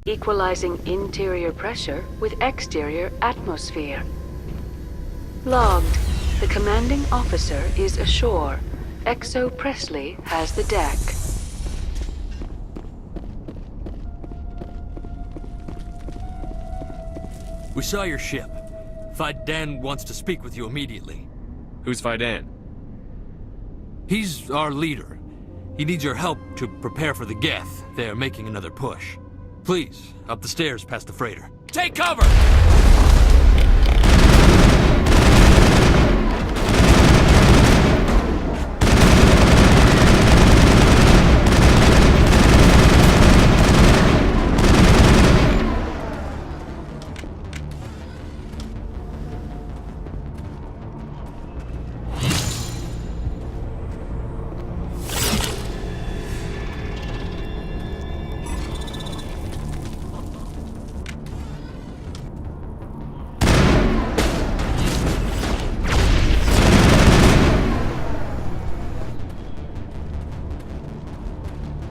Equalizing interior pressure with exterior atmosphere. Logged. The commanding officer is ashore. Exo Presley has the deck. We saw your ship. Fidan wants to speak with you immediately. Who's Fidan? He's our leader. He needs your help to prepare for the Geth. They're making another push. Please, up the stairs past the freighter. Take cover!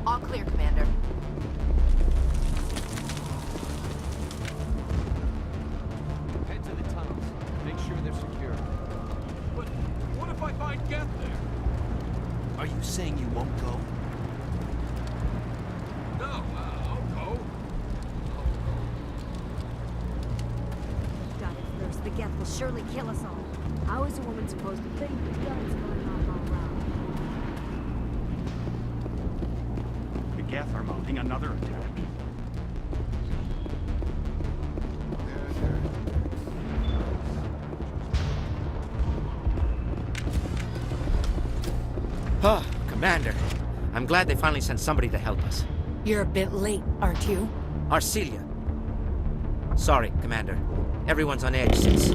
All clear, Commander. Head to the tunnels. Make sure they're secure. But what if I find Geth there? Are you saying you won't go? No, I'll go. God, if there's the Geth will surely kill us all. How is a woman supposed to think with guns going off all around? The Geth are mounting another attack. Oh, Commander. I'm glad they finally sent somebody to help us. You're a bit late, aren't you? Arcelia. Sorry, Commander. Everyone's on edge since...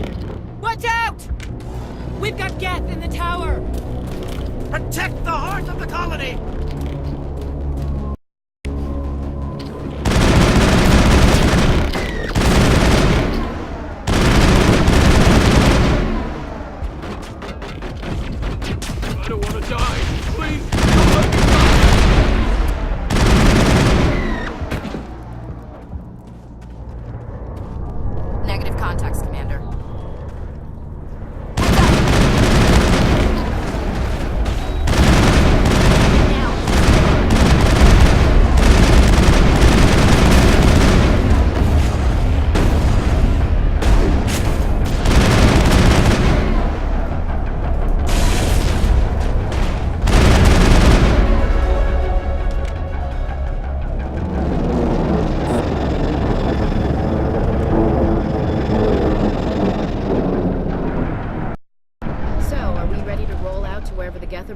Watch out! We've got Geth in the tower! Protect the heart of the colony! I don't want to die. Please, don't let me die. Negative contacts, Commander.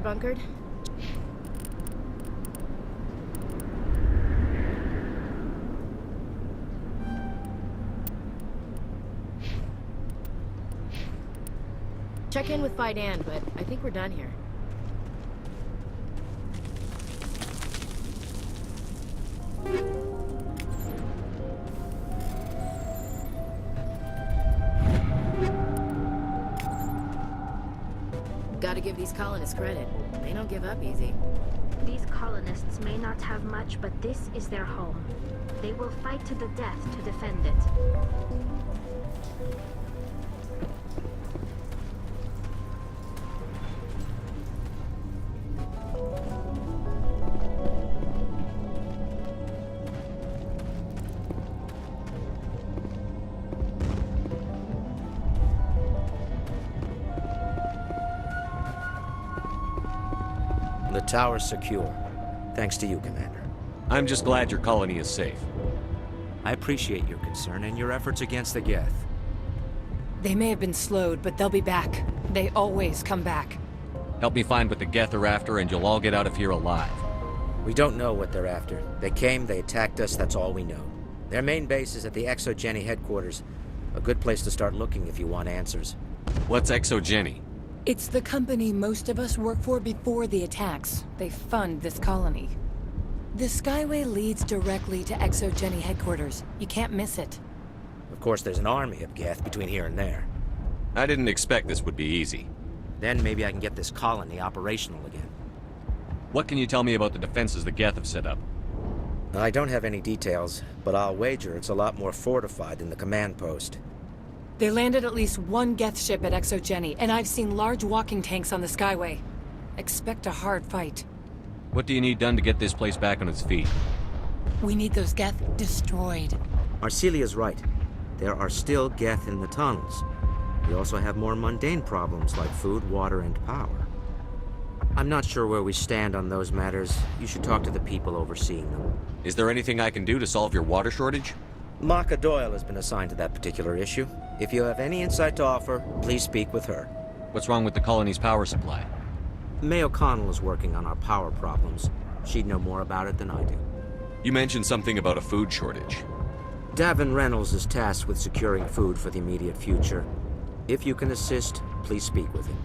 bunkered? Check in with Fidan, but I think we're done here. Gotta give these colonists credit. They don't give up easy. These colonists may not have much, but this is their home. They will fight to the death to defend it. The tower's secure. Thanks to you, Commander. I'm just glad your colony is safe. I appreciate your concern and your efforts against the Geth. They may have been slowed, but they'll be back. They always come back. Help me find what the Geth are after, and you'll all get out of here alive. We don't know what they're after. They came, they attacked us, that's all we know. Their main base is at the Exogeny headquarters. A good place to start looking if you want answers. What's Exogeny? It's the company most of us work for before the attacks. They fund this colony. The Skyway leads directly to Exogeny headquarters. You can't miss it. Of course, there's an army of Geth between here and there. I didn't expect this would be easy. Then maybe I can get this colony operational again. What can you tell me about the defenses the Geth have set up? I don't have any details, but I'll wager it's a lot more fortified than the command post. They landed at least one Geth ship at Exogeny, and I've seen large walking tanks on the Skyway. Expect a hard fight. What do you need done to get this place back on its feet? We need those Geth destroyed. Arcelia's right. There are still Geth in the tunnels. We also have more mundane problems like food, water, and power. I'm not sure where we stand on those matters. You should talk to the people overseeing them. Is there anything I can do to solve your water shortage? Maka Doyle has been assigned to that particular issue. If you have any insight to offer, please speak with her. What's wrong with the colony's power supply? May O'Connell is working on our power problems. She'd know more about it than I do. You mentioned something about a food shortage. Davin Reynolds is tasked with securing food for the immediate future. If you can assist, please speak with him.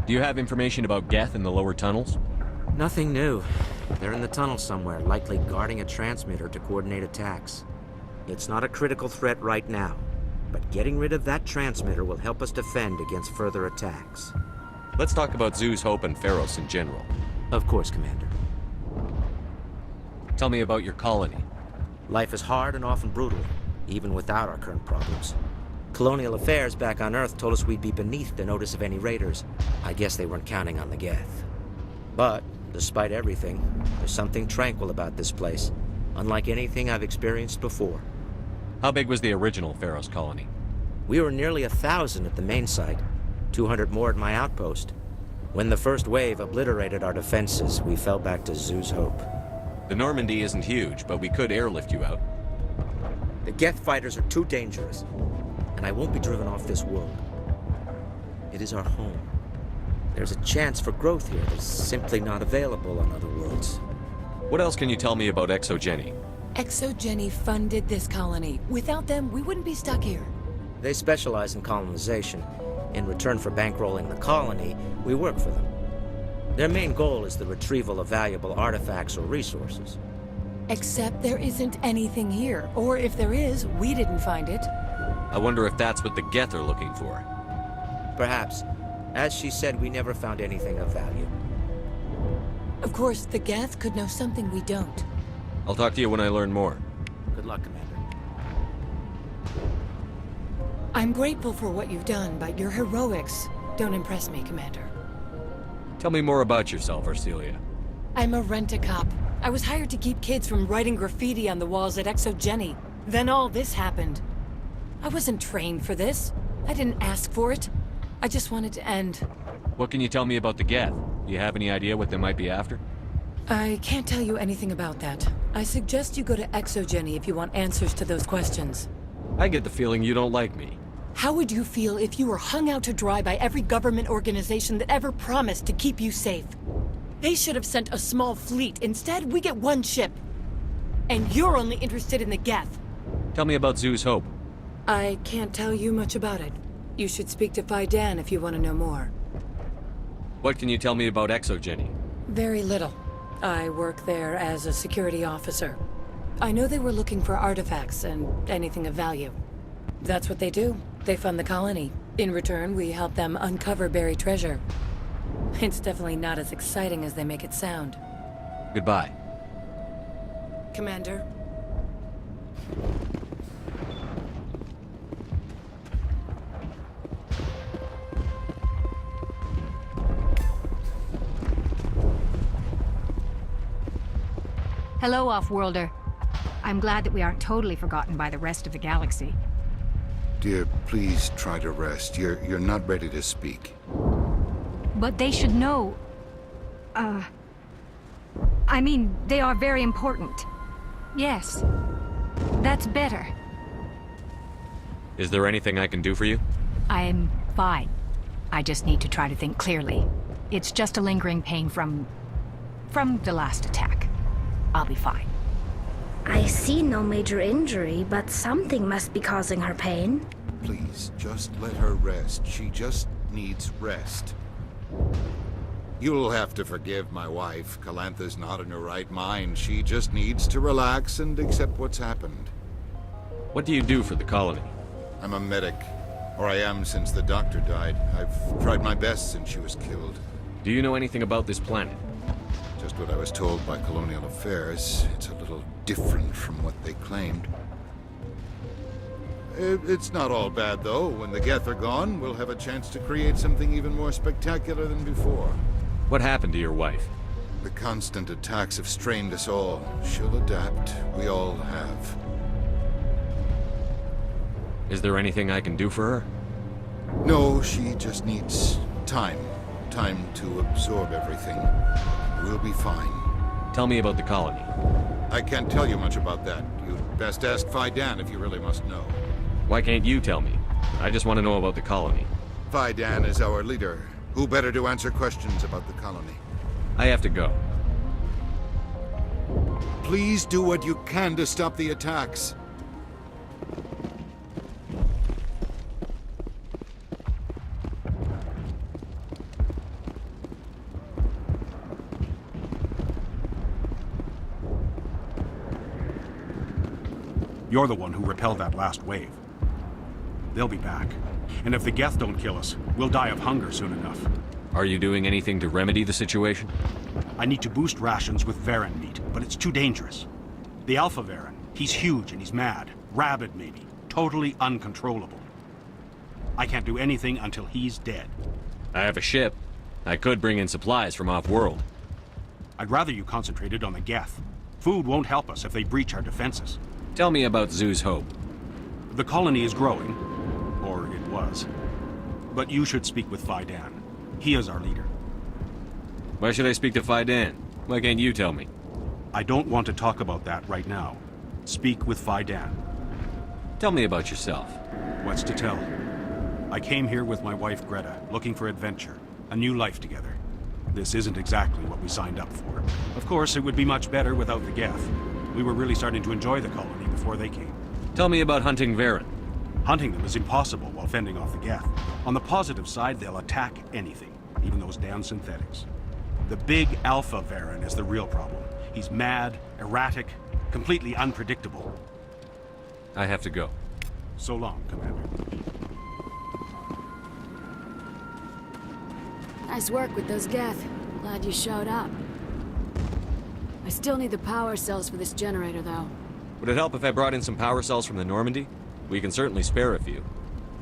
Do you have information about Geth in the lower tunnels? Nothing new. They're in the tunnel somewhere, likely guarding a transmitter to coordinate attacks. It's not a critical threat right now, but getting rid of that transmitter will help us defend against further attacks. Let's talk about Zoo's Hope and Pharos in general. Of course, Commander. Tell me about your colony. Life is hard and often brutal, even without our current problems. Colonial affairs back on Earth told us we'd be beneath the notice of any raiders. I guess they weren't counting on the Geth. But, despite everything, there's something tranquil about this place, unlike anything I've experienced before. How big was the original Pharos colony? We were nearly 1,000 at the main site, 200 more at my outpost. When the first wave obliterated our defenses, we fell back to Zoo's Hope. The Normandy isn't huge, but we could airlift you out. The Geth fighters are too dangerous, and I won't be driven off this world. It is our home. There's a chance for growth here that's simply not available on other worlds. What else can you tell me about Exogeny? Exogeny funded this colony. Without them, we wouldn't be stuck here. They specialize in colonization. In return for bankrolling the colony, we work for them. Their main goal is the retrieval of valuable artifacts or resources. Except there isn't anything here. Or if there is, we didn't find it. I wonder if that's what the Geth are looking for. Perhaps. As she said, we never found anything of value. Of course, the Geth could know something we don't. I'll talk to you when I learn more. Good luck, Commander. I'm grateful for what you've done, but your heroics don't impress me, Commander. Tell me more about yourself, Arcelia. I'm a rent-a-cop. I was hired to keep kids from writing graffiti on the walls at Exogeny. Then all this happened. I wasn't trained for this. I didn't ask for it. I just wanted to end. What can you tell me about the Geth? Do you have any idea what they might be after? I can't tell you anything about that. I suggest you go to Exogeny if you want answers to those questions. I get the feeling you don't like me. How would you feel if you were hung out to dry by every government organization that ever promised to keep you safe? They should have sent a small fleet. Instead, we get one ship. And you're only interested in the Geth. Tell me about Zoo's Hope. I can't tell you much about it. You should speak to Phi Dan if you want to know more. What can you tell me about Exogeny? Very little. I work there as a security officer. I know they were looking for artifacts and anything of value. That's what they do. They fund the colony. In return, we help them uncover buried treasure. It's definitely not as exciting as they make it sound. Goodbye. Commander? Hello, Off-Worlder. I'm glad that we aren't totally forgotten by the rest of the galaxy. Dear, please try to rest. You're not ready to speak. But they should know... I mean, they are very important. Yes. That's better. Is there anything I can do for you? I'm fine. I just need to try to think clearly. It's just a lingering pain from the last attack. I'll be fine. I see no major injury, but something must be causing her pain. Please, just let her rest. She just needs rest. You'll have to forgive my wife. Calantha's not in her right mind. She just needs to relax and accept what's happened. What do you do for the colony? I'm a medic. Or I am since the doctor died. I've tried my best since she was killed. Do you know anything about this planet? Just what I was told by Colonial Affairs. It's a little different from what they claimed. It's not all bad, though. When the Geth are gone, we'll have a chance to create something even more spectacular than before. What happened to your wife? The constant attacks have strained us all. She'll adapt. We all have. Is there anything I can do for her? No, she just needs time. Time to absorb everything. We'll be fine. Tell me about the colony. I can't tell you much about that. You'd best ask Phi Dan if you really must know. Why can't you tell me? I just want to know about the colony. Phi Dan is our leader. Who better to answer questions about the colony? I have to go. Please do what you can to stop the attacks. You're the one who repelled that last wave. They'll be back. And if the Geth don't kill us, we'll die of hunger soon enough. Are you doing anything to remedy the situation? I need to boost rations with Varen meat, but it's too dangerous. The Alpha Varen, he's huge and he's mad. Rabid, maybe. Totally uncontrollable. I can't do anything until he's dead. I have a ship. I could bring in supplies from off-world. I'd rather you concentrated on the Geth. Food won't help us if they breach our defenses. Tell me about Zoo's Hope. The colony is growing. Or it was. But you should speak with Phi Dan. He is our leader. Why should I speak to Phi Dan? Why can't you tell me? I don't want to talk about that right now. Speak with Phi Dan. Tell me about yourself. What's to tell? I came here with my wife Greta, looking for adventure, a new life together. This isn't exactly what we signed up for. Of course, it would be much better without the Geth. We were really starting to enjoy the colony before they came. Tell me about hunting Varen. Hunting them is impossible while fending off the Geth. On the positive side, they'll attack anything, even those damn synthetics. The big Alpha Varen is the real problem. He's mad, erratic, completely unpredictable. I have to go. So long, Commander. Nice work with those Geth. Glad you showed up. I still need the power cells for this generator, though. Would it help if I brought in some power cells from the Normandy? We can certainly spare a few.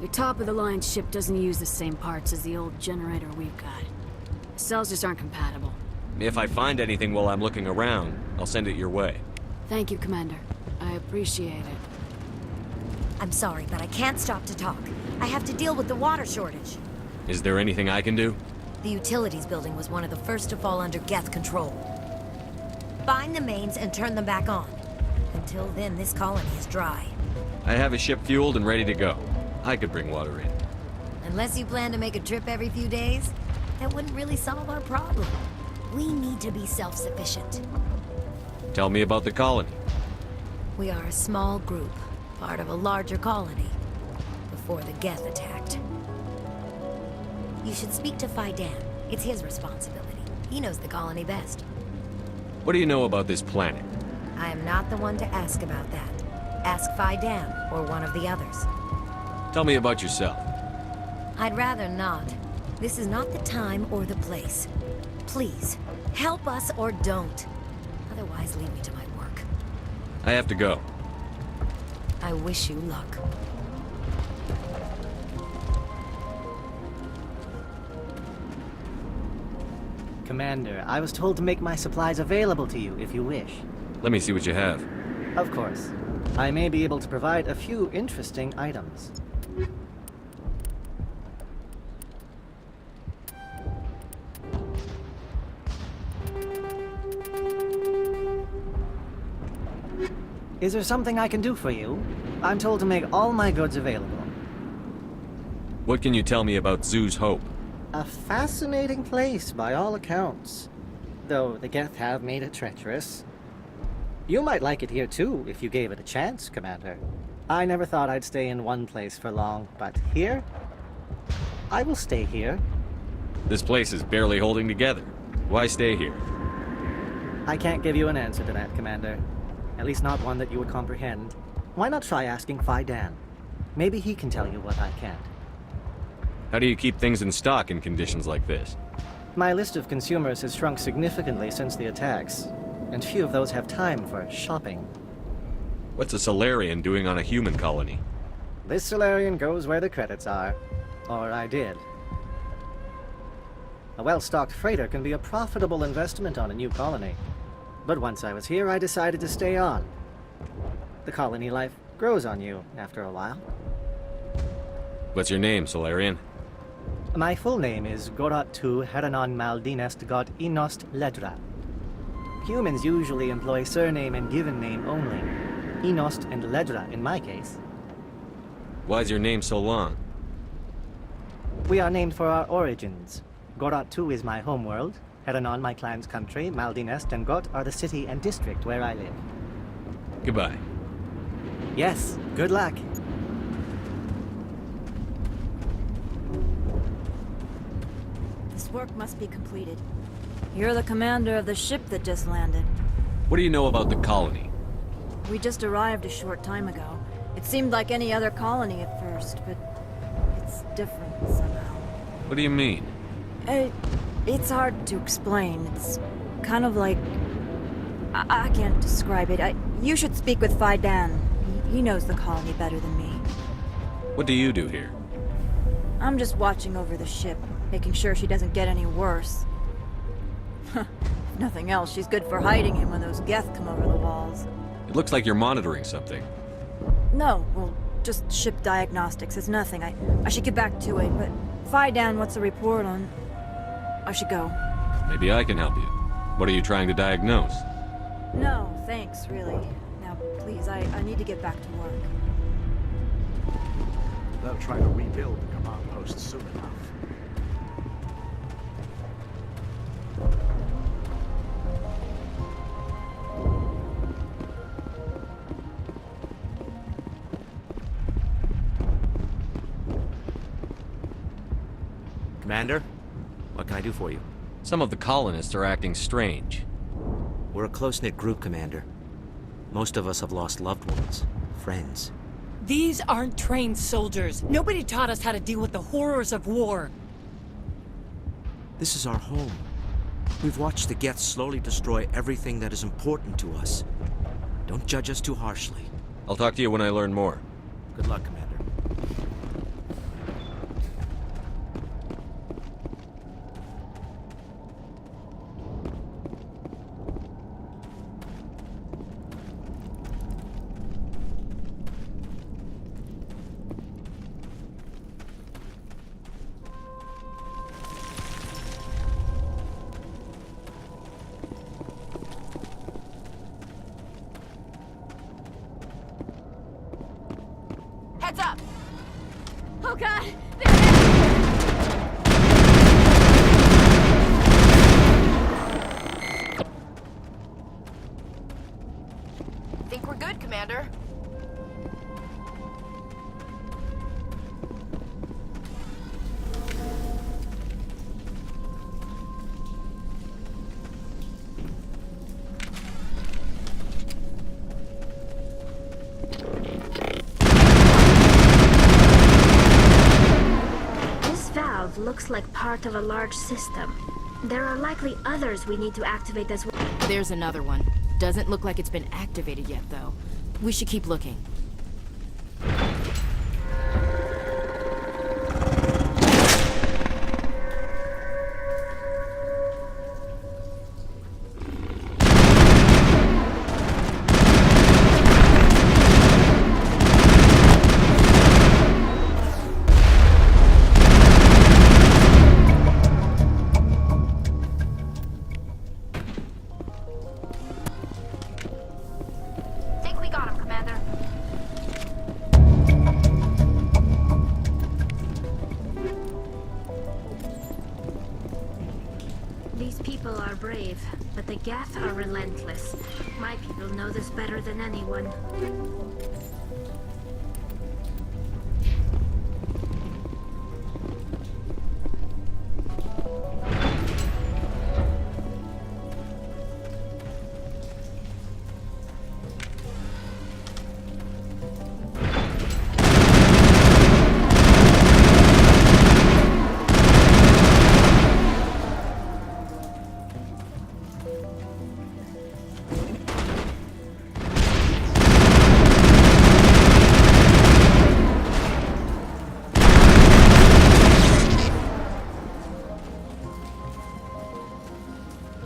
Your top-of-the-line ship doesn't use the same parts as the old generator we've got. The cells just aren't compatible. If I find anything while I'm looking around, I'll send it your way. Thank you, Commander. I appreciate it. I'm sorry, but I can't stop to talk. I have to deal with the water shortage. Is there anything I can do? The utilities building was one of the first to fall under Geth control. Find the mains and turn them back on. Until then, this colony is dry. I have a ship fueled and ready to go. I could bring water in. Unless you plan to make a trip every few days, that wouldn't really solve our problem. We need to be self-sufficient. Tell me about the colony. We are a small group, part of a larger colony, before the Geth attacked. You should speak to Faidan. It's his responsibility. He knows the colony best. What do you know about this planet? I am not the one to ask about that. Ask Faidan or one of the others. Tell me about yourself. I'd rather not. This is not the time or the place. Please, help us or don't. Otherwise, leave me to my work. I have to go. I wish you luck. Commander, I was told to make my supplies available to you if you wish. Let me see what you have. Of course. I may be able to provide a few interesting items. Is there something I can do for you? I'm told to make all my goods available. What can you tell me about Zoo's Hope? A fascinating place by all accounts. Though the Geth have made it treacherous. You might like it here too, if you gave it a chance, Commander. I never thought I'd stay in one place for long, but here? I will stay here. This place is barely holding together. Why stay here? I can't give you an answer to that, Commander. At least not one that you would comprehend. Why not try asking Faidan? Maybe he can tell you what I can't. How do you keep things in stock in conditions like this? My list of consumers has shrunk significantly since the attacks, and few of those have time for shopping. What's a Solarian doing on a human colony? This Solarian goes where the credits are. Or I did. A well-stocked freighter can be a profitable investment on a new colony. But once I was here, I decided to stay on. The colony life grows on you after a while. What's your name, Solarian? My full name is Goratu Heranon Maldinest God Inost Ledra. Humans usually employ surname and given name only. Inost and Ledra in my case. Why's your name so long? We are named for our origins. Goratu is my homeworld, Heranon my clan's country, Maldinest and Got are the city and district where I live. Goodbye. Yes, good luck. This work must be completed. You're the commander of the ship that just landed. What do you know about the colony? We just arrived a short time ago. It seemed like any other colony at first, but it's different somehow. What do you mean? It's hard to explain. It's kind of like... I can't describe it. You should speak with Faidan. He knows the colony better than me. What do you do here? I'm just watching over the ship, making sure she doesn't get any worse. If nothing else, she's good for hiding him when those Geth come over the walls. It looks like you're monitoring something. No, well, just ship diagnostics. It's nothing. I should get back to it, but Faidan, what's the report on? I should go. Maybe I can help you. What are you trying to diagnose? No, thanks, really. Now, please, I need to get back to work. They'll try to rebuild the command post soon enough. Commander, what can I do for you? Some of the colonists are acting strange. We're a close-knit group, Commander. Most of us have lost loved ones, friends. These aren't trained soldiers. Nobody taught us how to deal with the horrors of war. This is our home. We've watched the Geth slowly destroy everything that is important to us. Don't judge us too harshly. I'll talk to you when I learn more. Good luck, Commander. Heads up! Oh god! Commander. This valve looks like part of a large system. There are likely others we need to activate as well. There's another one. Doesn't look like it's been activated yet, though. We should keep looking. Think we got him, Commander. These people are brave, but the Geth are relentless. My people know this better than anyone.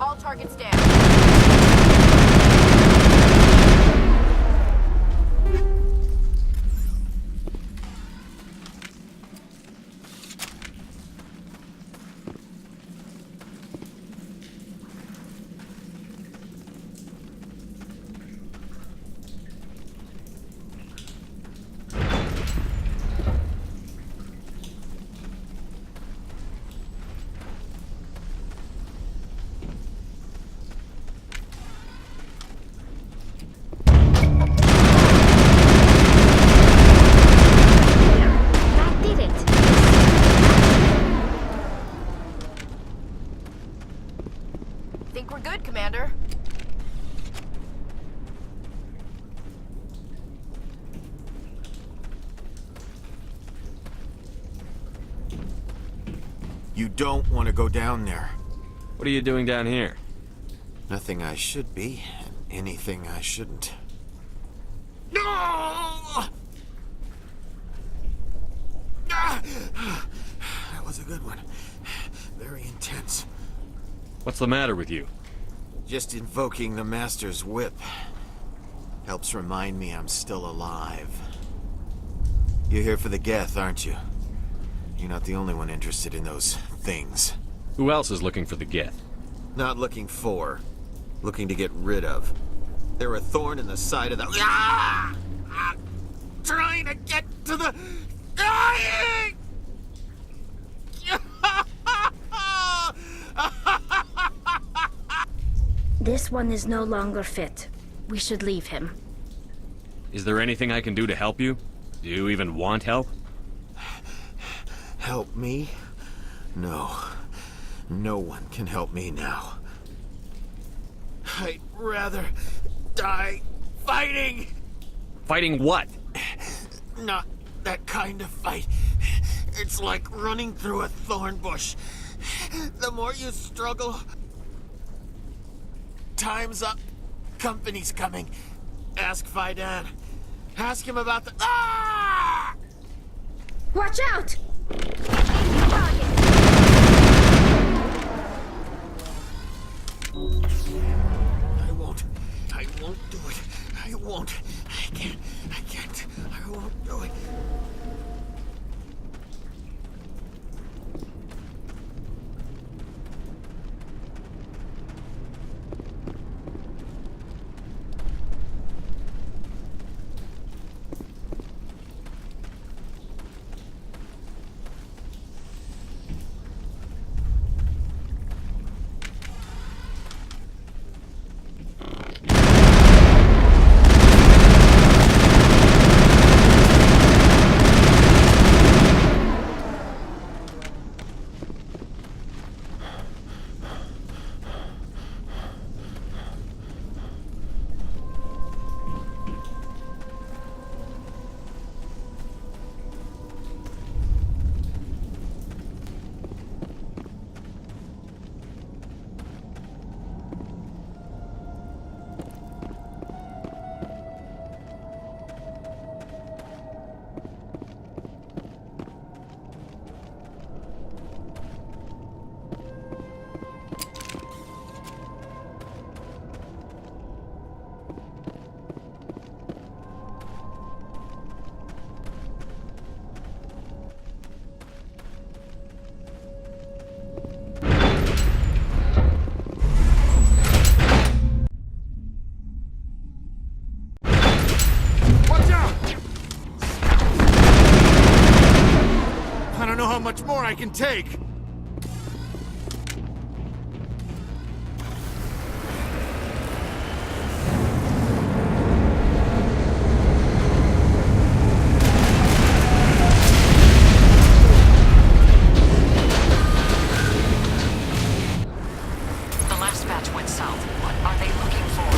All targets down. That did it! Think we're good, Commander. You don't want to go down there. What are you doing down here? Nothing I should be, and anything I shouldn't. No! That was a good one. Very intense. What's the matter with you? Just invoking the Master's whip helps remind me I'm still alive. You're here for the Geth, aren't you? You're not the only one interested in those things. Who else is looking for the Geth? Not looking for. Looking to get rid of. They're a thorn in the side of the... Ah! Ah! Trying to get to the... Dying! This one is no longer fit. We should leave him. Is there anything I can do to help you? Do you even want help? Help me? No. No one can help me now. I'd rather die fighting! Fighting what? Not that kind of fight. It's like running through a thorn bush. The more you struggle... Time's up. Company's coming. Ask Fidan. Ask him about the... Ah! Watch out! I won't do it. I won't. I can't. I won't do it. how much more I can take! The last batch went south. What are they looking for?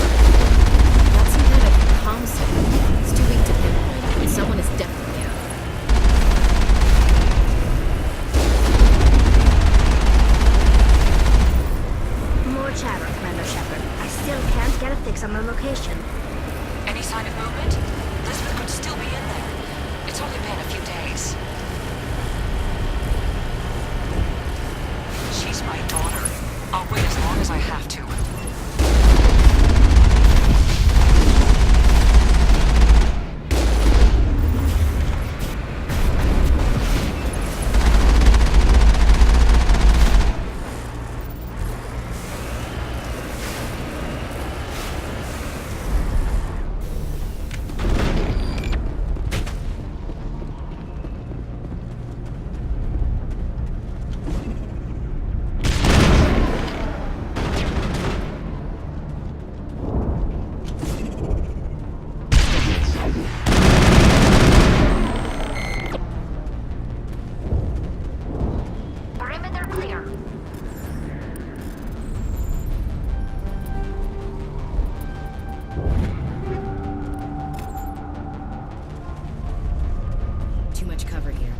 Got some kind of comm signal. It's too weak to pinpoint, but someone is definitely out. More chatter, Commander Shepard. I still can't get a fix on the location. Any sign of movement? Elizabeth could still be in there. It's only been a few days. She's my daughter. I'll wait as long as I have to. Perimeter clear. Too much cover here.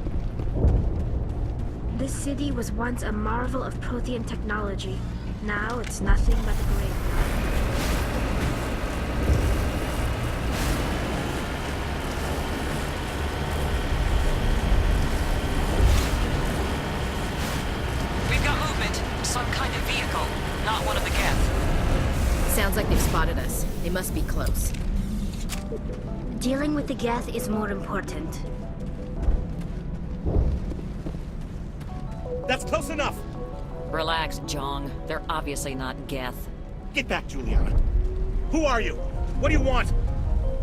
This city was once a marvel of Prothean technology. Now it's nothing but a graveyard. We've got movement. Some kind of vehicle. Not one of the Geth. Sounds like they've spotted us. They must be close. Dealing with the Geth is more important. That's close enough! Relax, Jong. They're obviously not Geth. Get back, Juliana. Who are you? What do you want?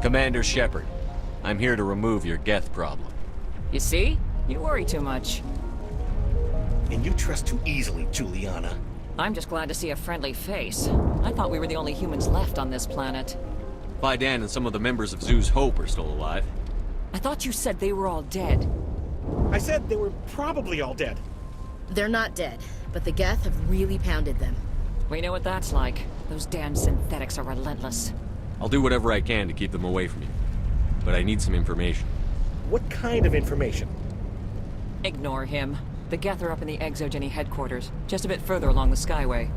Commander Shepard, I'm here to remove your Geth problem. You see? You worry too much. And you trust too easily, Juliana. I'm just glad to see a friendly face. I thought we were the only humans left on this planet. Fidan and some of the members of Zoo's Hope are still alive. I thought you said they were all dead. I said they were probably all dead. They're not dead, but the Geth have really pounded them. We know what that's like. Those damn synthetics are relentless. I'll do whatever I can to keep them away from you. But I need some information. What kind of information? Ignore him. The Geth are up in the Exogeny headquarters, just a bit further along the Skyway.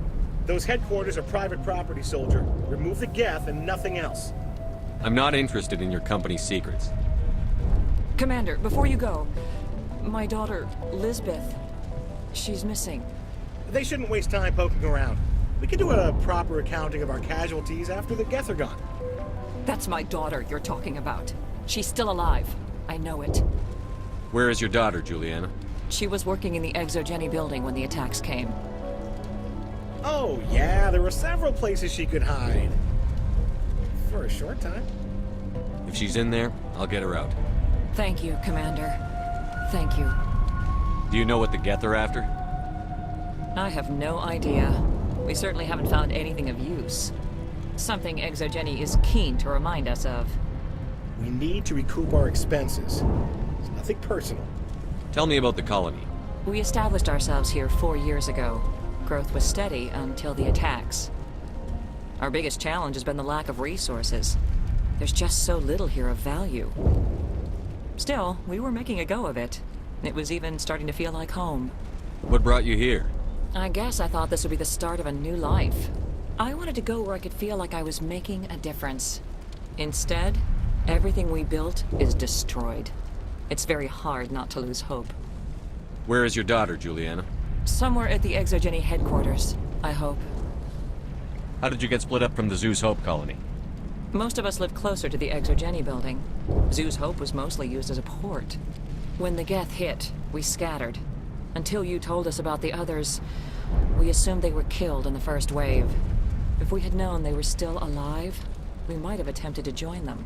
Those headquarters are private property, soldier. Remove the Geth and nothing else. I'm not interested in your company's secrets. Commander, before you go, my daughter, Lisbeth, she's missing. They shouldn't waste time poking around. We can do a proper accounting of our casualties after the Geth are gone. That's my daughter you're talking about. She's still alive. I know it. Where is your daughter, Juliana? She was working in the Exogeny building when the attacks came. Oh, yeah, there were several places she could hide. For a short time. If she's in there, I'll get her out. Thank you, Commander. Thank you. Do you know what the Geth are after? I have no idea. We certainly haven't found anything of use. Something Exogeny is keen to remind us of. We need to recoup our expenses. It's nothing personal. Tell me about the colony. We established ourselves here 4 years ago. Growth was steady until the attacks. Our biggest challenge has been the lack of resources. There's just so little here of value. Still, we were making a go of it. It was even starting to feel like home. What brought you here? I guess I thought this would be the start of a new life. I wanted to go where I could feel like I was making a difference. Instead, everything we built is destroyed. It's very hard not to lose hope. Where is your daughter, Juliana? Somewhere at the Exogeny headquarters, I hope. How did you get split up from the Zoo's Hope colony? Most of us lived closer to the Exogeny building. Zoo's Hope was mostly used as a port. When the Geth hit, we scattered. Until you told us about the others, we assumed they were killed in the first wave. If we had known they were still alive, we might have attempted to join them.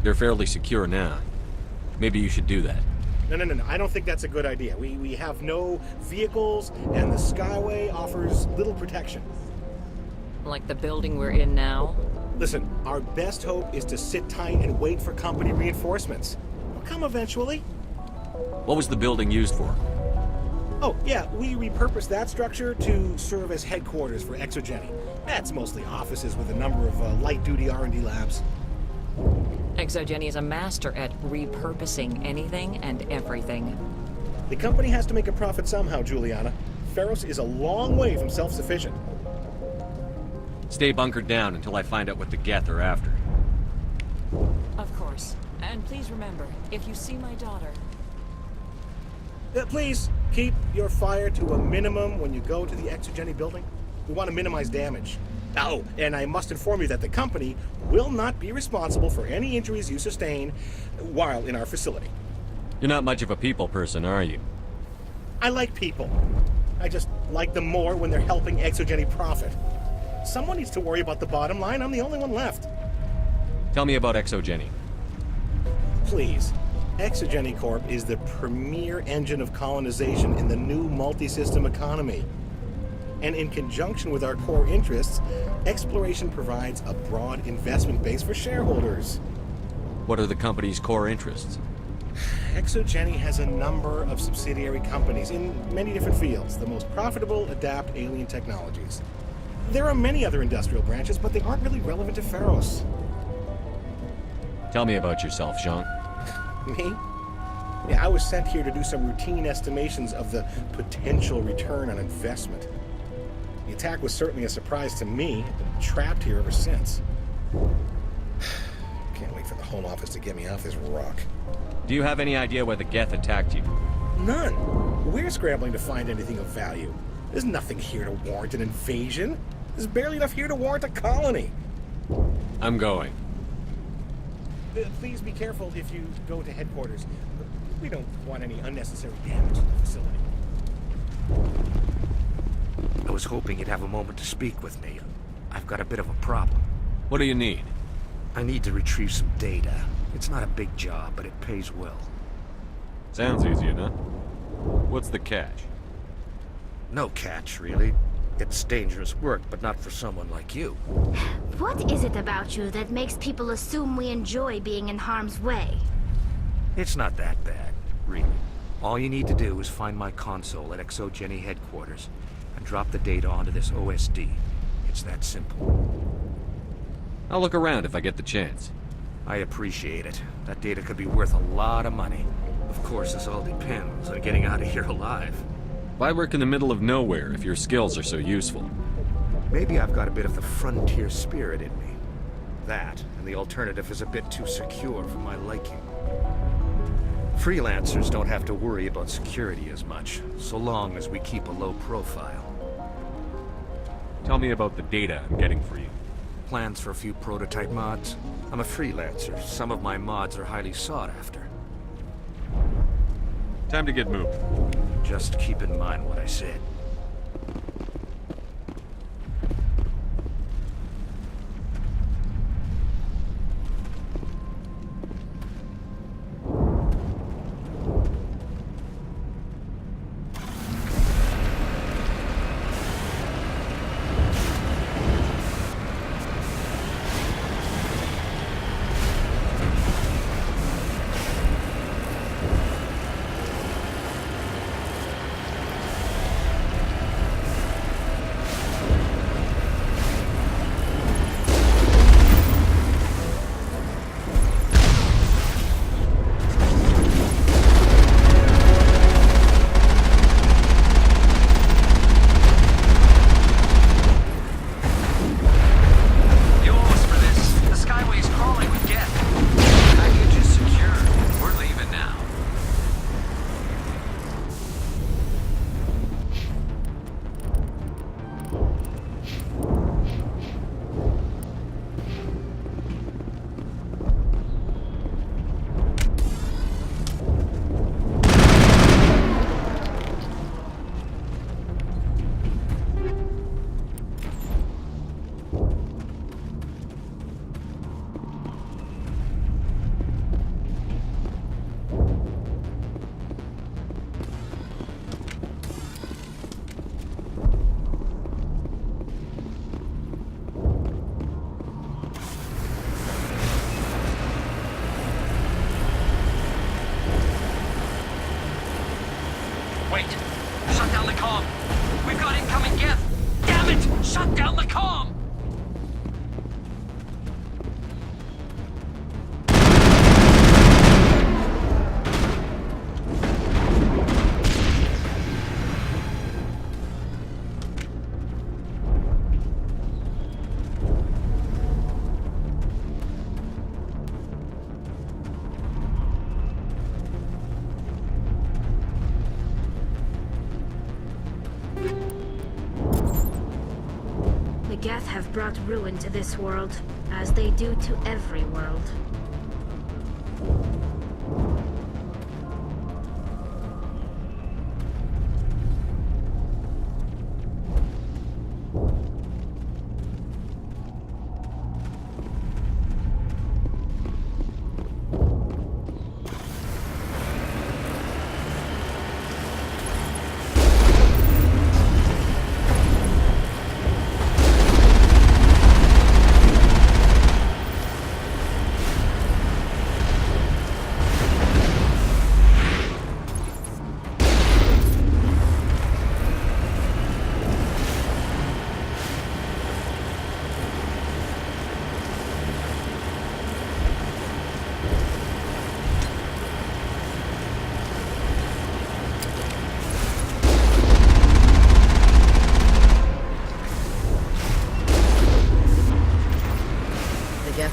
They're fairly secure now. Maybe you should do that. No. I don't think that's a good idea. We have no vehicles, and the Skyway offers little protection. Like the building we're in now? Listen, our best hope is to sit tight and wait for company reinforcements. They'll come eventually. What was the building used for? Oh, yeah, we repurposed that structure to serve as headquarters for Exogeny. That's mostly offices with a number of light-duty R&D labs. Exogeny is a master at repurposing anything and everything. The company has to make a profit somehow, Juliana. Feros is a long way from self-sufficient. Stay bunkered down until I find out what the Geth are after. Of course. And please remember, if you see my daughter... Please, keep your fire to a minimum when you go to the Exogeny building. We want to minimize damage. Oh, and I must inform you that the company will not be responsible for any injuries you sustain while in our facility. You're not much of a people person, are you? I like people. I just like them more when they're helping Exogeny profit. Someone needs to worry about the bottom line. I'm the only one left. Tell me about Exogeny. Please. Exogeny Corp is the premier engine of colonization in the new multi-system economy. And in conjunction with our core interests, exploration provides a broad investment base for shareholders. What are the company's core interests? Exogeny has a number of subsidiary companies in many different fields. The most profitable adapt alien technologies. There are many other industrial branches, but they aren't really relevant to Feros. Tell me about yourself, Jean. Me? Yeah, I was sent here to do some routine estimations of the potential return on investment. The attack was certainly a surprise to me. I've been trapped here ever since. Can't wait for the Home Office to get me off this rock. Do you have any idea why the Geth attacked you? None. We're scrambling to find anything of value. There's nothing here to warrant an invasion. There's barely enough here to warrant a colony. I'm going. Please be careful if you go to headquarters. We don't want any unnecessary damage to the facility. I was hoping you'd have a moment to speak with me. I've got a bit of a problem. What do you need? I need to retrieve some data. It's not a big job, but it pays well. Sounds easy enough. What's the catch? No catch, really. It's dangerous work, but not for someone like you. What is it about you that makes people assume we enjoy being in harm's way? It's not that bad, really. All you need to do is find my console at Exogeny headquarters and drop the data onto this OSD. It's that simple. I'll look around if I get the chance. I appreciate it. That data could be worth a lot of money. Of course, this all depends on getting out of here alive. Why work in the middle of nowhere if your skills are so useful? Maybe I've got a bit of the frontier spirit in me. That, and the alternative is a bit too secure for my liking. Freelancers don't have to worry about security as much, so long as we keep a low profile. Tell me about the data I'm getting for you. Plans for a few prototype mods. I'm a freelancer. Some of my mods are highly sought after. Time to get moving. Just keep in mind what I said. Wait! Shut down the comm! We've got incoming Geth! Damn it! Shut down the comm! The Geth have brought ruin to this world, as they do to every world.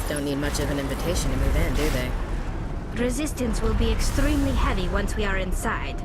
Don't need much of an invitation to move in, do they? Resistance will be extremely heavy once we are inside.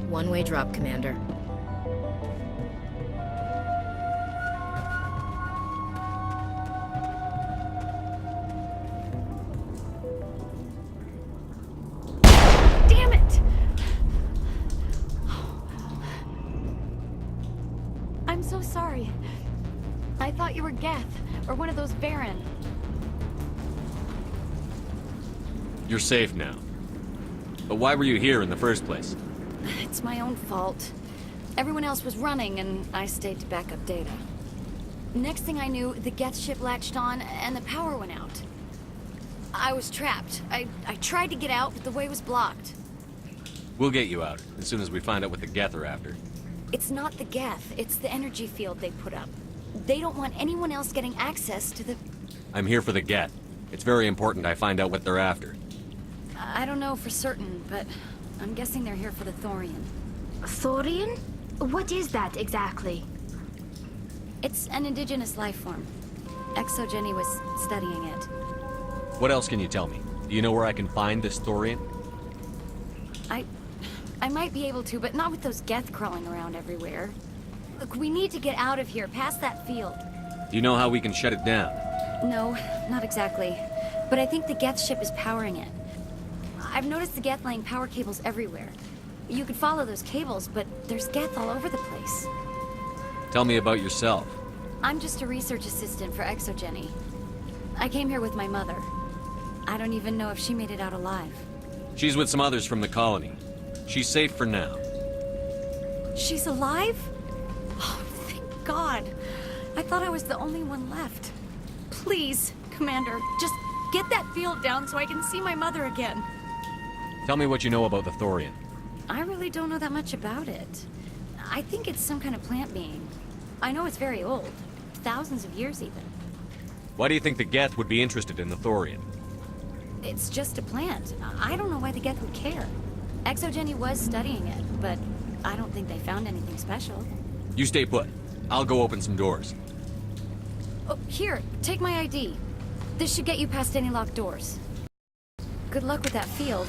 One-way drop, Commander. Damn it! I'm so sorry. I thought you were Geth, or one of those Baron. You're safe now. But why were you here in the first place? It's my own fault. Everyone else was running, and I stayed to back up data. Next thing I knew, the Geth ship latched on, and the power went out. I was trapped. I tried to get out, but the way was blocked. We'll get you out, as soon as we find out what the Geth are after. It's not the Geth, it's the energy field they put up. They don't want anyone else getting access to the... I'm here for the Geth. It's very important I find out what they're after. I don't know for certain, but I'm guessing they're here for the Thorian. Thorian? What is that exactly? It's an indigenous life form. Exogeny was studying it. What else can you tell me? Do you know where I can find this Thorian? I might be able to, but not with those Geth crawling around everywhere. Look, we need to get out of here, past that field. Do you know how we can shut it down? No, not exactly. But I think the Geth ship is powering it. I've noticed the Geth laying power cables everywhere. You could follow those cables, but there's Geth all over the place. Tell me about yourself. I'm just a research assistant for Exogeny. I came here with my mother. I don't even know if she made it out alive. She's with some others from the colony. She's safe for now. She's alive? Oh, thank God. I thought I was the only one left. Please, Commander, just get that field down so I can see my mother again. Tell me what you know about the Thorian. I really don't know that much about it. I think it's some kind of plant being. I know it's very old. Thousands of years, even. Why do you think the Geth would be interested in the Thorian? It's just a plant. I don't know why the Geth would care. Exogeny was studying it, but I don't think they found anything special. You stay put. I'll go open some doors. Oh, here, take my ID. This should get you past any locked doors. Good luck with that field.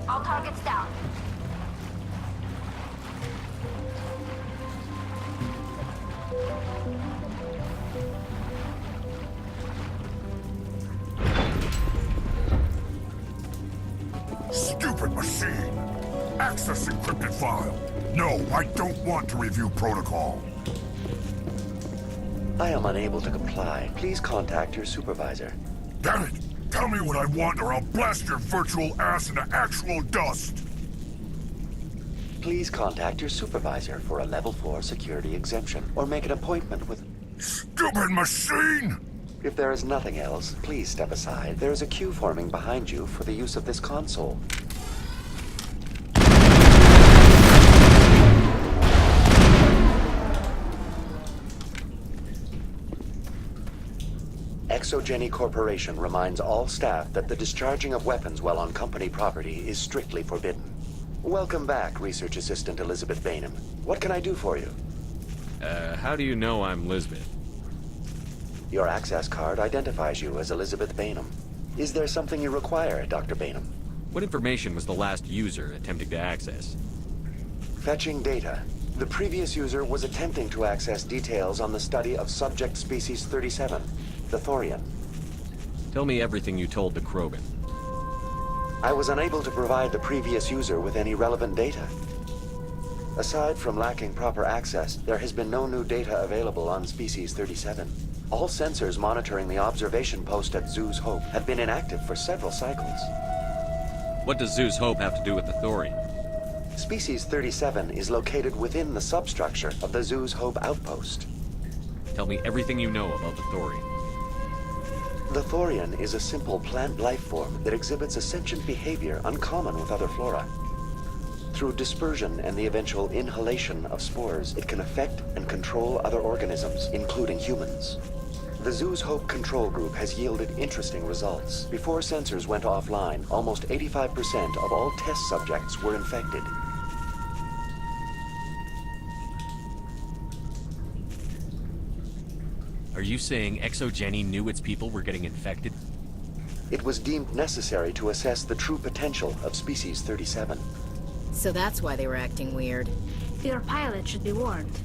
All targets down. Stupid machine! Access encrypted file. No, I don't want to review protocol. I am unable to comply. Please contact your supervisor. Damn it! Tell me what I want or I'll blast your virtual ass into actual dust! Please contact your supervisor for a level 4 security exemption, or make an appointment with... Stupid machine! If there is nothing else, please step aside. There is a queue forming behind you for the use of this console. Exogeny Corporation reminds all staff that the discharging of weapons while on company property is strictly forbidden. Welcome back, Research Assistant Elizabeth Bainham. What can I do for you? How do you know I'm Lisbeth? Your access card identifies you as Elizabeth Bainham. Is there something you require, Dr. Bainham? What information was the last user attempting to access? Fetching data. The previous user was attempting to access details on the study of subject species 37, the Thorian. Tell me everything you told the Krogan. I was unable to provide the previous user with any relevant data. Aside from lacking proper access, there has been no new data available on species 37. All sensors monitoring the observation post at Zeus Hope have been inactive for several cycles. What does Zeus Hope have to do with the Thorian? Species 37 is located within the substructure of the Zeus Hope outpost. Tell me everything you know about the Thorian. The Thorian is a simple plant life form that exhibits a sentient behavior uncommon with other flora. Through dispersion and the eventual inhalation of spores, it can affect and control other organisms, including humans. The Zeus Hope control group has yielded interesting results. Before sensors went offline, almost 85% of all test subjects were infected. Are you saying Exogeny knew its people were getting infected? It was deemed necessary to assess the true potential of species 37. So that's why they were acting weird. Your pilot should be warned.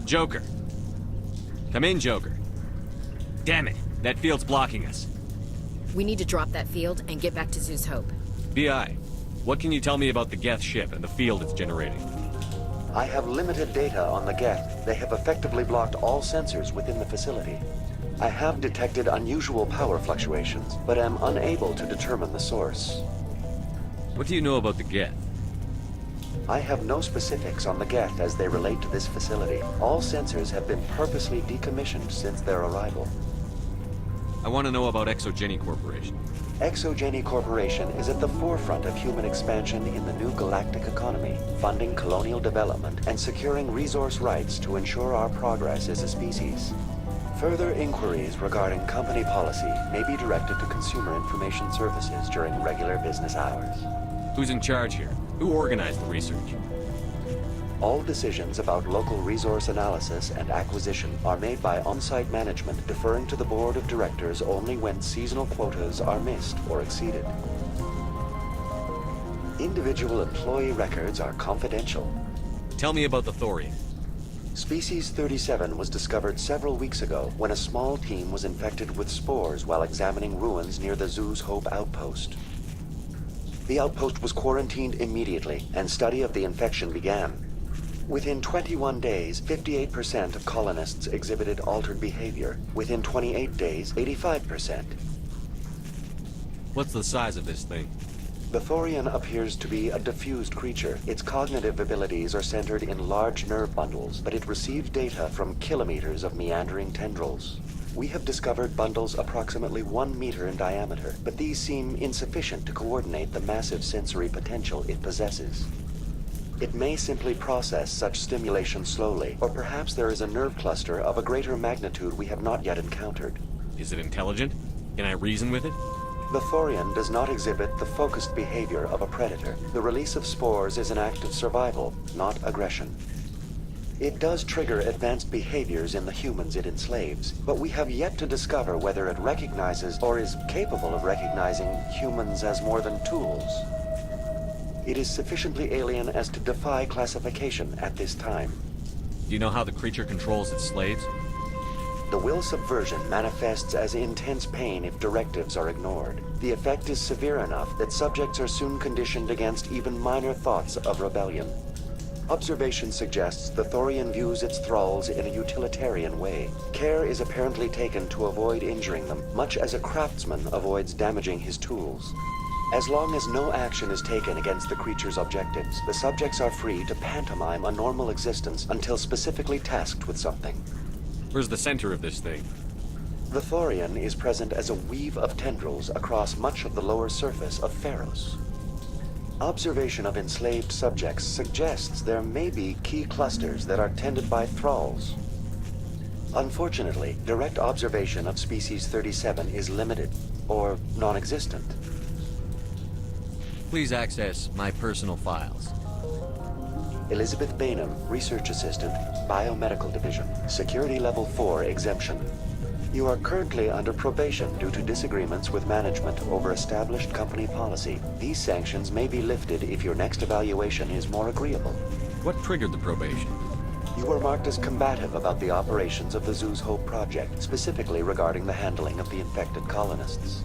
Joker. Come in, Joker. Damn it, that field's blocking us. We need to drop that field and get back to Zeus Hope. BI, what can you tell me about the Geth ship and the field it's generating? I have limited data on the Geth. They have effectively blocked all sensors within the facility. I have detected unusual power fluctuations, but am unable to determine the source. What do you know about the Geth? I have no specifics on the Geth as they relate to this facility. All sensors have been purposely decommissioned since their arrival. I want to know about Exogeny Corporation. Exogeny Corporation is at the forefront of human expansion in the new galactic economy, funding colonial development and securing resource rights to ensure our progress as a species. Further inquiries regarding company policy may be directed to Consumer Information Services during regular business hours. Who's in charge here? Who organized the research? All decisions about local resource analysis and acquisition are made by on-site management, deferring to the board of directors only when seasonal quotas are missed or exceeded. Individual employee records are confidential. Tell me about the Thorian. Species 37 was discovered several weeks ago when a small team was infected with spores while examining ruins near the zoo's Hope outpost. The outpost was quarantined immediately, and study of the infection began. Within 21 days, 58% of colonists exhibited altered behavior. Within 28 days, 85%. What's the size of this thing? The Thorian appears to be a diffused creature. Its cognitive abilities are centered in large nerve bundles, but it receives data from kilometers of meandering tendrils. We have discovered bundles approximately 1 meter in diameter, but these seem insufficient to coordinate the massive sensory potential it possesses. It may simply process such stimulation slowly, or perhaps there is a nerve cluster of a greater magnitude we have not yet encountered. Is it intelligent? Can I reason with it? The Thorian does not exhibit the focused behavior of a predator. The release of spores is an act of survival, not aggression. It does trigger advanced behaviors in the humans it enslaves, but we have yet to discover whether it recognizes or is capable of recognizing humans as more than tools. It is sufficiently alien as to defy classification at this time. Do you know how the creature controls its slaves? The will subversion manifests as intense pain if directives are ignored. The effect is severe enough that subjects are soon conditioned against even minor thoughts of rebellion. Observation suggests the Thorian views its thralls in a utilitarian way. Care is apparently taken to avoid injuring them, much as a craftsman avoids damaging his tools. As long as no action is taken against the creature's objectives, the subjects are free to pantomime a normal existence until specifically tasked with something. Where's the center of this thing? The Thorian is present as a weave of tendrils across much of the lower surface of Pharos. Observation of enslaved subjects suggests there may be key clusters that are tended by thralls. Unfortunately, direct observation of species 37 is limited, or non-existent. Please access my personal files. Elizabeth Bainham, Research Assistant, Biomedical Division, Security Level 4 exemption. You are currently under probation due to disagreements with management over established company policy. These sanctions may be lifted if your next evaluation is more agreeable. What triggered the probation? You were marked as combative about the operations of the Zoo's Hope project, specifically regarding the handling of the infected colonists.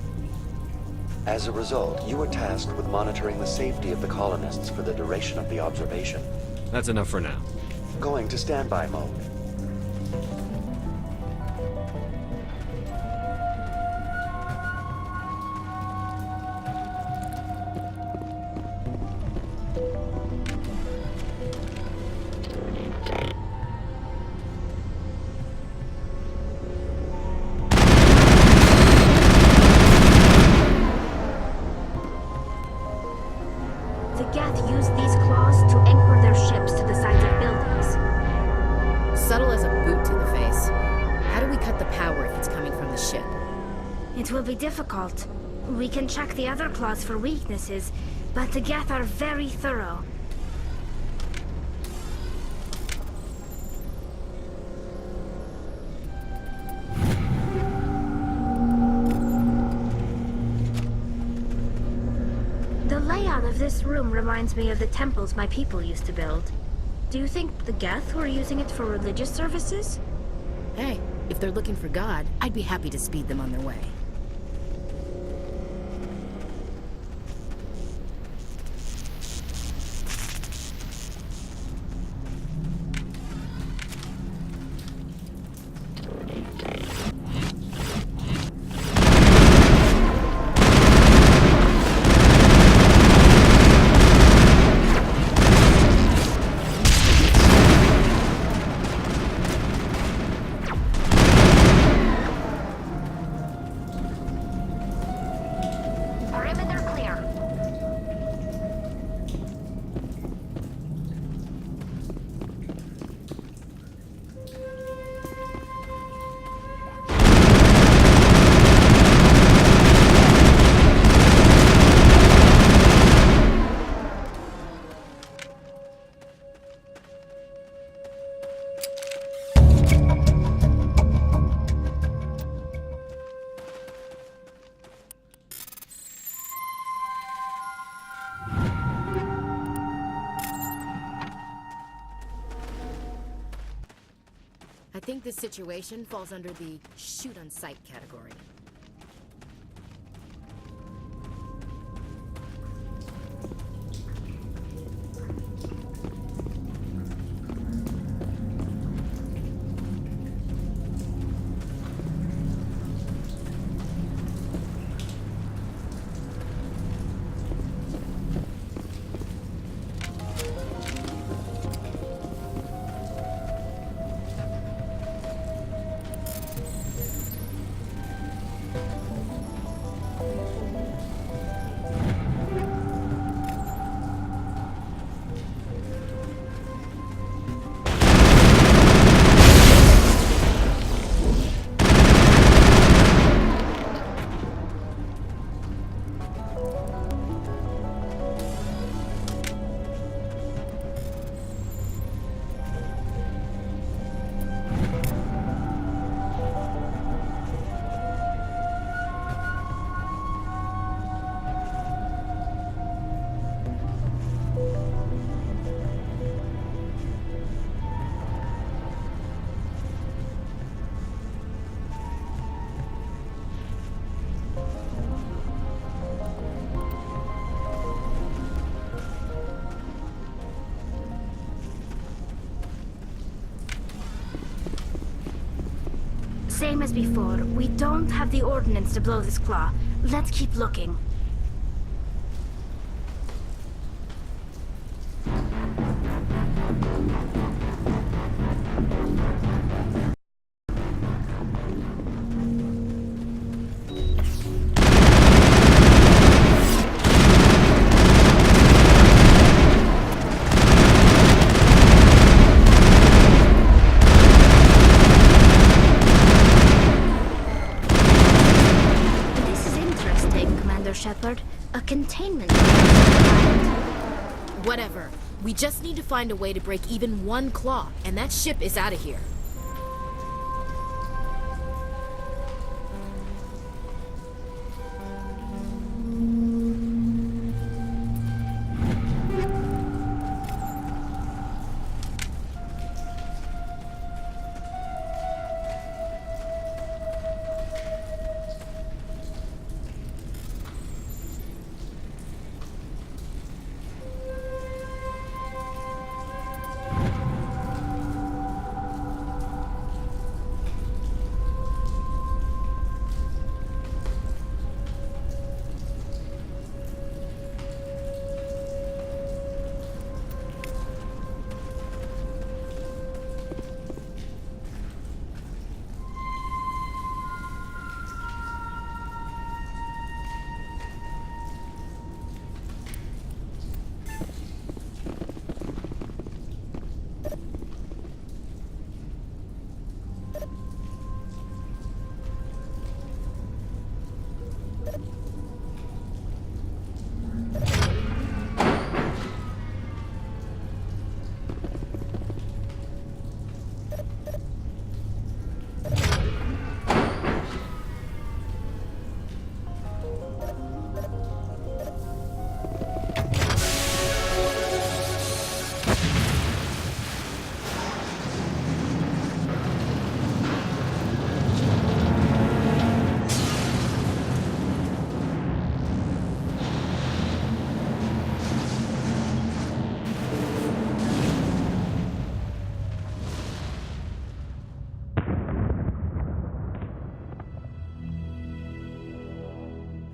As a result, you were tasked with monitoring the safety of the colonists for the duration of the observation. That's enough for now. Going to standby mode. The Geth use these claws to anchor their ships to the sides of buildings. Subtle as a boot to the face. How do we cut the power if it's coming from the ship? It will be difficult. We can check the other claws for weaknesses, but the Geth are very thorough. The layout of this room reminds me of the temples my people used to build. Do you think the Geth were using it for religious services? Hey, if they're looking for God, I'd be happy to speed them on their way. think this situation falls under the shoot on sight category. Same as before, we don't have the ordnance to blow this claw. Let's keep looking. Shepard, a containment. Whatever. We just need to find a way to break even one claw, and that ship is out of here.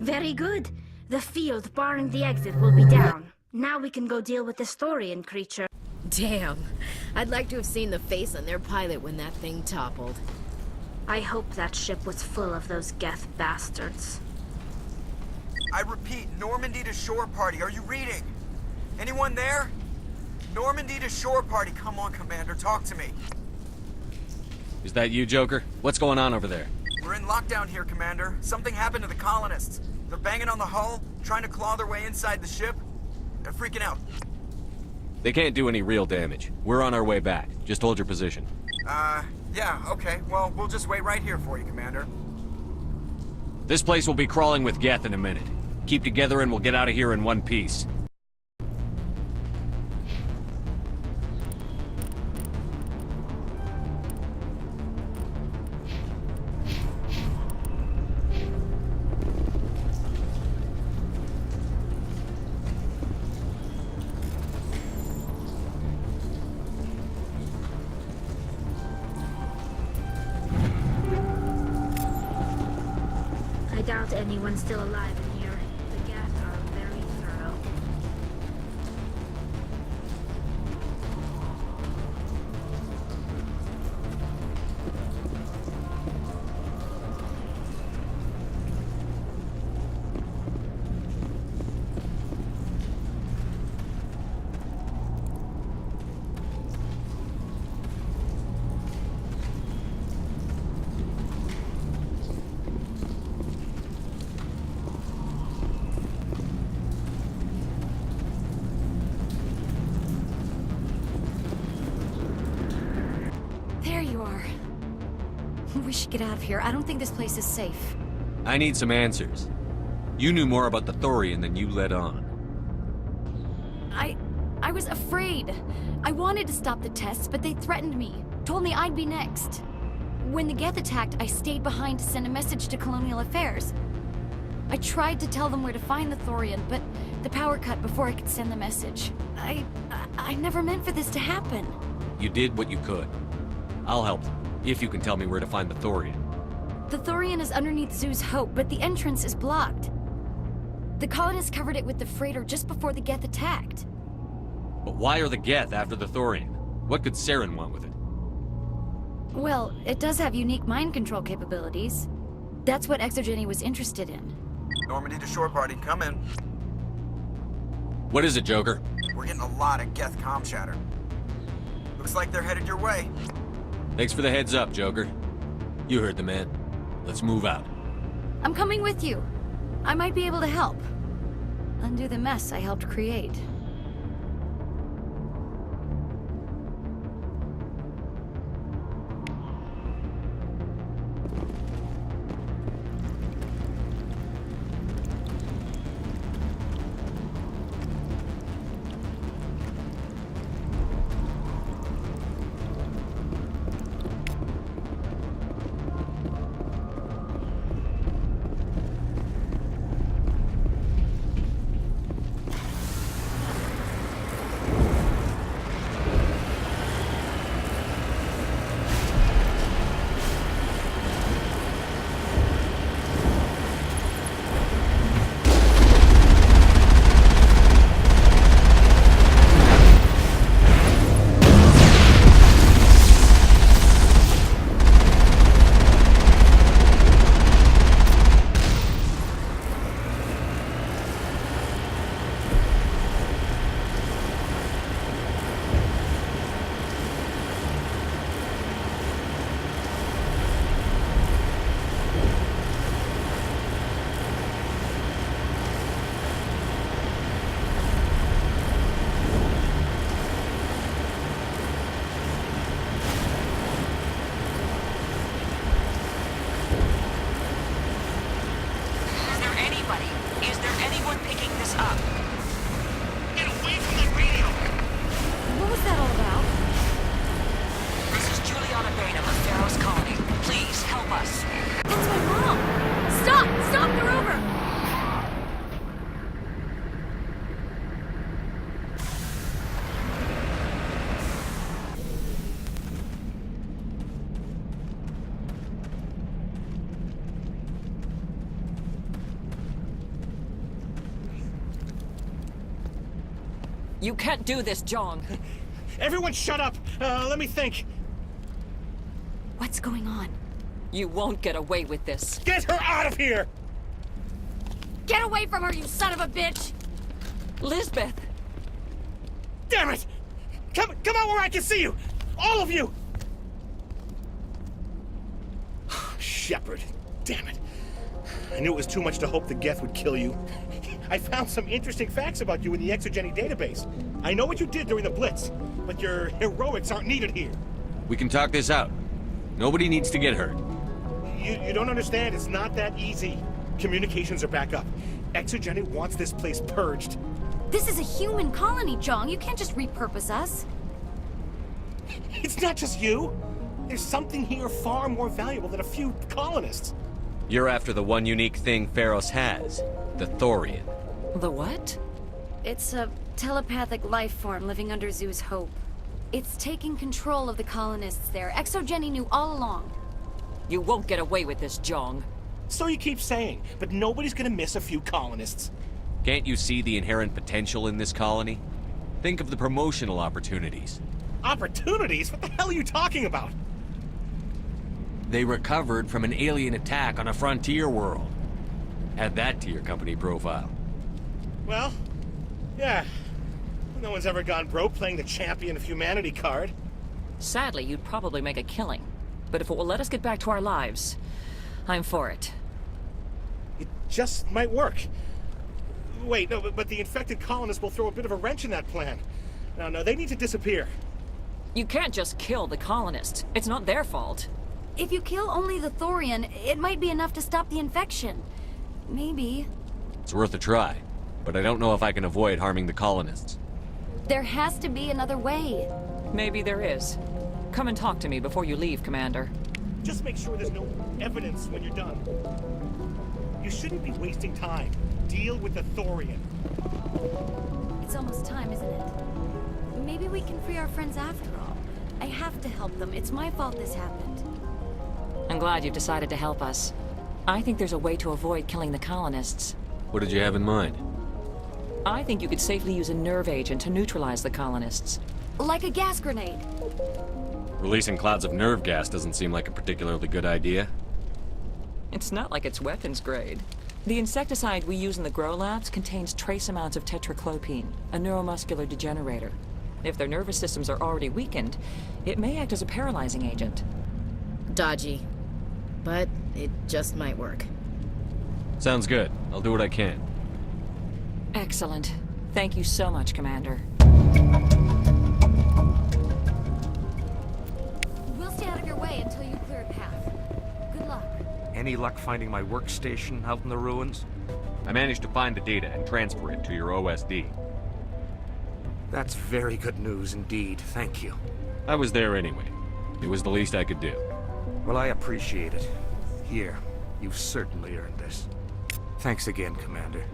Very good. The field barring the exit will be down. Now we can go deal with the Storian creature. Damn. I'd like to have seen the face on their pilot when that thing toppled. I hope that ship was full of those Geth bastards. I repeat, Normandy to shore party. Are you reading? Anyone there? Normandy to shore party. Come on, Commander. Talk to me. Is that you, Joker? What's going on over there? We're in lockdown here, Commander. Something happened to the colonists. They're banging on the hull, trying to claw their way inside the ship. They're freaking out. They can't do any real damage. We're on our way back. Just hold your position. Yeah, okay. Well, we'll just wait right here for you, Commander. This place will be crawling with Geth in a minute. Keep together and we'll get out of here in one piece. I doubt anyone's still alive in here. The Geth are very thorough. There you are. We should get out of here. I don't think this place is safe. I need some answers. You knew more about the Thorian than you let on. I was afraid. I wanted to stop the tests, but they threatened me. Told me I'd be next. When the Geth attacked, I stayed behind to send a message to Colonial Affairs. I tried to tell them where to find the Thorian, but the power cut before I could send the message. I never meant for this to happen. You did what you could. I'll help them, if you can tell me where to find the Thorian. The Thorian is underneath Zoo's Hope, but the entrance is blocked. The colonists covered it with the freighter just before the Geth attacked. But why are the Geth after the Thorian? What could Saren want with it? Well, it does have unique mind control capabilities. That's what Exogeny was interested in. Normandy to shore party, come in. What is it, Joker? We're getting a lot of Geth comm chatter. Looks like they're headed your way. Thanks for the heads up, Joker. You heard the man. Let's move out. I'm coming with you. I might be able to help. Undo the mess I helped create. You can't do this, John. Everyone shut up! Let me think. What's going on? You won't get away with this. Get her out of here! Get away from her, you son of a bitch! Lisbeth! Damn it! Come out where I can see you! All of you! Shepard, damn it. I knew it was too much to hope the Geth would kill you. I found some interesting facts about you in the Exogeny database. I know what you did during the Blitz, but your heroics aren't needed here. We can talk this out. Nobody needs to get hurt. You don't understand. It's not that easy. Communications are back up. Exogeny wants this place purged. This is a human colony, Jong. You can't just repurpose us. It's not just you. There's something here far more valuable than a few colonists. You're after the one unique thing Pharos has, the Thorian. The what? It's a telepathic life form living under Zoo's Hope. It's taking control of the colonists there. Exogeny knew all along. You won't get away with this, Jong. So you keep saying, but nobody's gonna miss a few colonists. Can't you see the inherent potential in this colony? Think of the promotional opportunities. Opportunities? What the hell are you talking about? They recovered from an alien attack on a frontier world. Add that to your company profile. Well, yeah. No one's ever gone broke playing the champion of humanity card. Sadly, you'd probably make a killing. But if it will let us get back to our lives, I'm for it. It just might work. Wait, no, but the infected colonists will throw a bit of a wrench in that plan. No, they need to disappear. You can't just kill the colonists. It's not their fault. If you kill only the Thorian, it might be enough to stop the infection. Maybe. It's worth a try, but I don't know if I can avoid harming the colonists. There has to be another way. Maybe there is. Come and talk to me before you leave, Commander. Just make sure there's no evidence when you're done. You shouldn't be wasting time. Deal with the Thorian. It's almost time, isn't it? Maybe we can free our friends after all. I have to help them. It's my fault this happened. I'm glad you've decided to help us. I think there's a way to avoid killing the colonists. What did you have in mind? I think you could safely use a nerve agent to neutralize the colonists. Like a gas grenade. Releasing clouds of nerve gas doesn't seem like a particularly good idea. It's not like it's weapons grade. The insecticide we use in the grow labs contains trace amounts of tetraclopine, a neuromuscular degenerator. If their nervous systems are already weakened, it may act as a paralyzing agent. Dodgy. But it just might work. Sounds good. I'll do what I can. Excellent. Thank you so much, Commander. We'll stay out of your way until you clear a path. Good luck. Any luck finding my workstation out in the ruins? I managed to find the data and transfer it to your OSD. That's very good news indeed. Thank you. I was there anyway. It was the least I could do. Well, I appreciate it. Here, you've certainly earned this. Thanks again, Commander.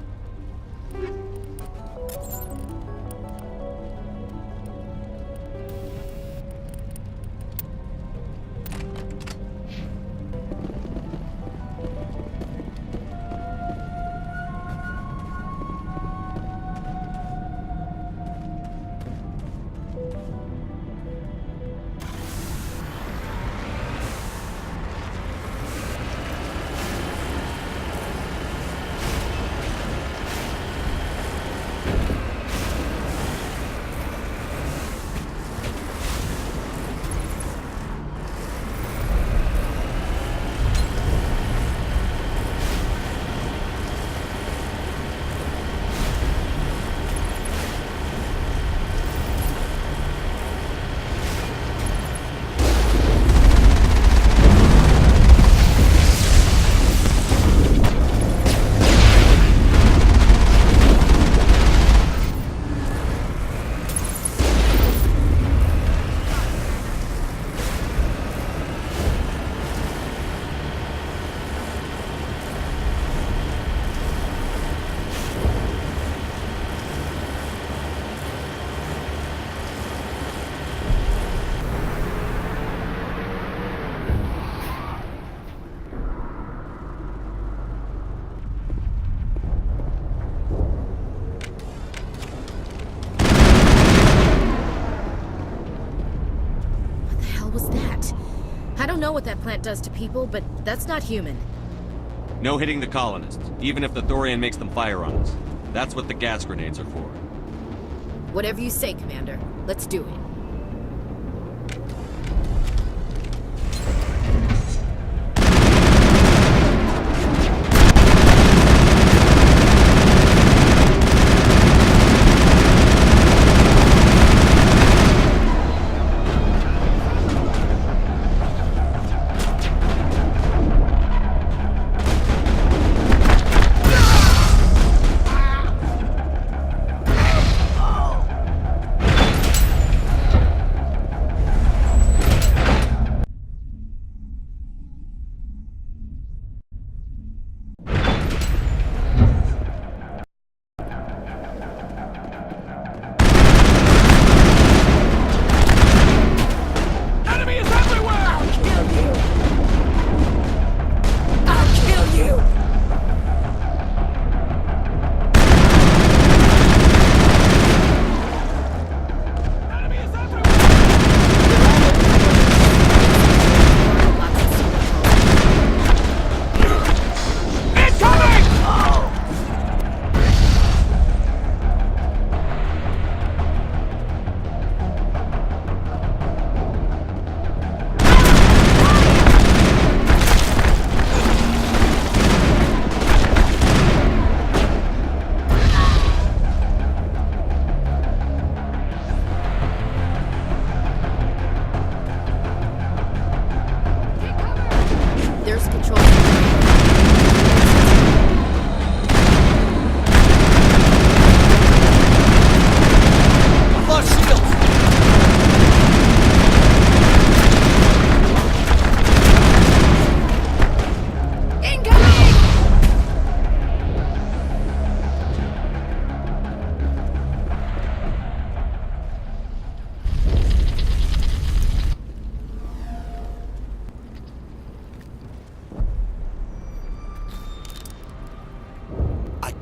Know what that plant does to people, but that's not human. No hitting the colonists, even if the Thorian makes them fire on us. That's what the gas grenades are for. Whatever you say, Commander. Let's do it.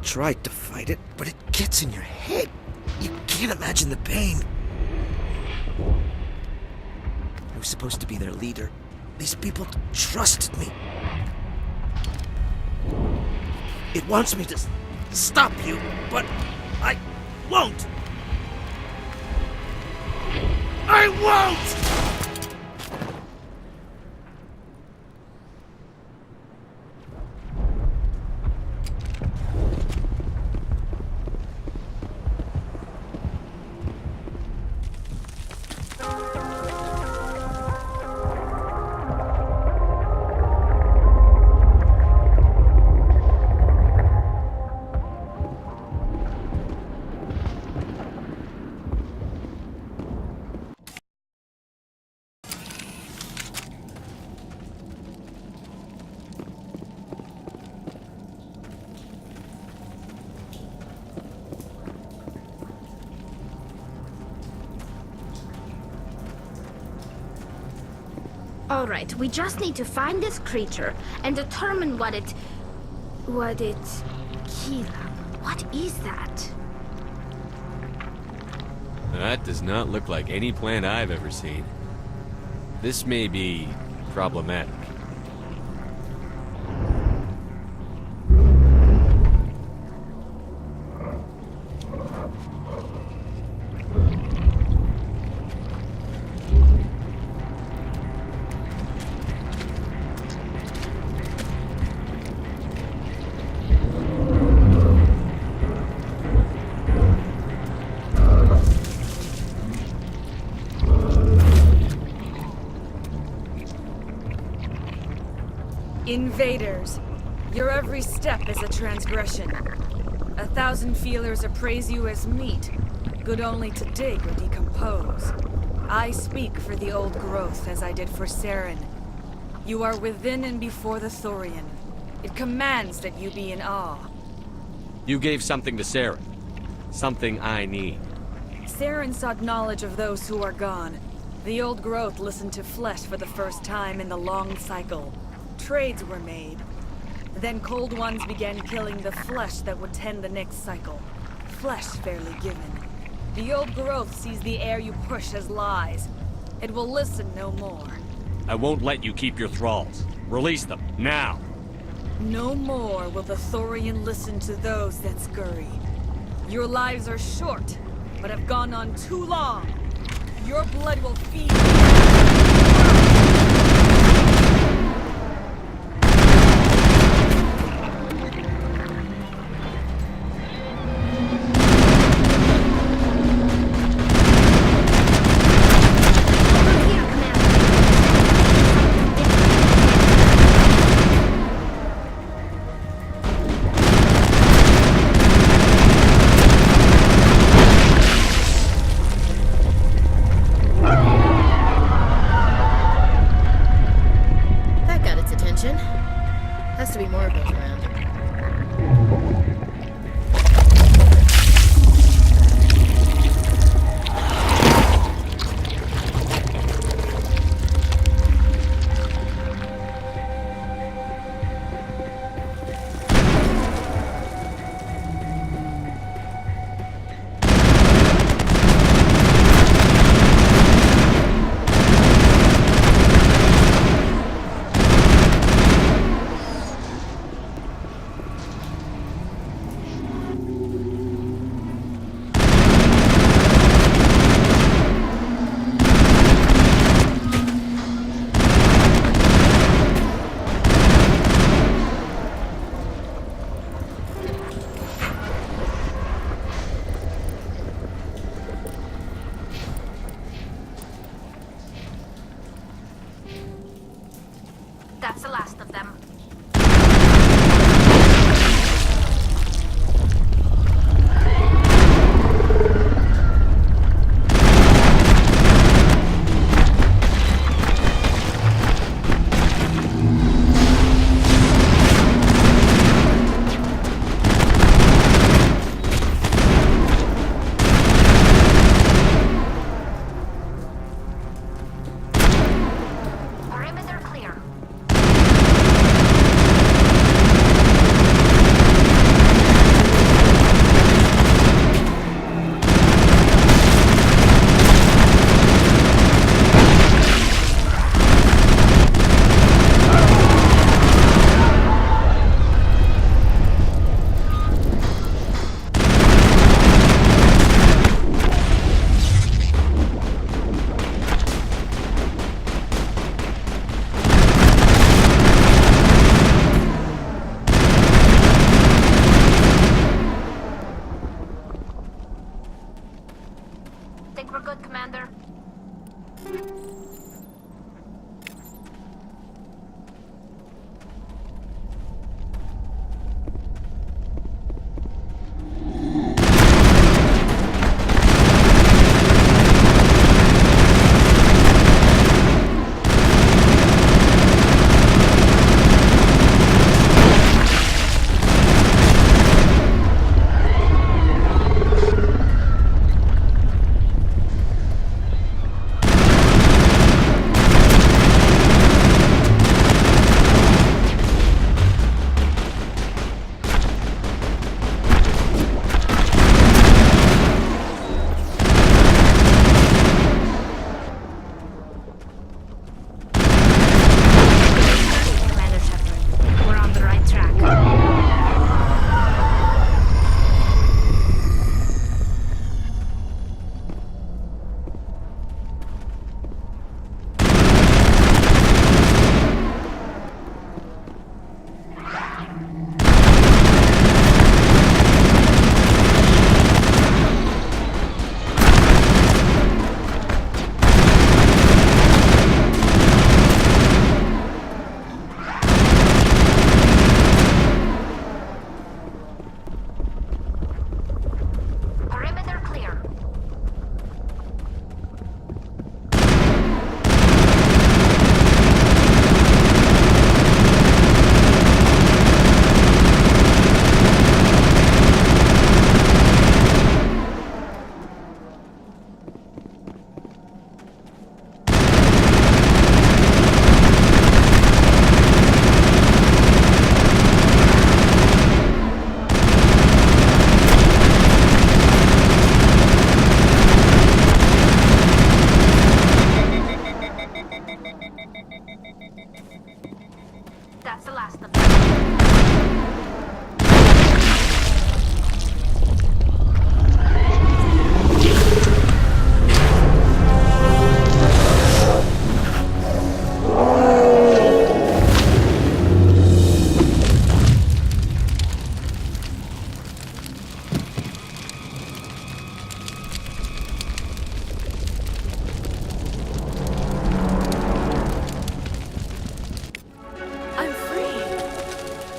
tried to fight it, but it gets in your head. You can't imagine the pain. I was supposed to be their leader. These people trusted me. It wants me to stop you, but I won't. I won't! Alright, we just need to find this creature and determine what it... Kila, what is that? That does not look like any plant I've ever seen. This may be problematic. Invaders, your every step is a transgression. 1,000 feelers appraise you as meat, good only to dig or decompose. I speak for the old growth as I did for Saren. You are within and before the Thorian. It commands that you be in awe. You gave something to Saren. Something I need. Saren sought knowledge of those who are gone. The old growth listened to flesh for the first time in the long cycle. Trades were made. Then Cold Ones began killing the flesh that would tend the next cycle. Flesh fairly given. The old growth sees the air you push as lies. It will listen no more. I won't let you keep your thralls. Release them, now! No more will the Thorian listen to those that scurry. Your lives are short, but have gone on too long. Your blood will feed. Has to be more of those around.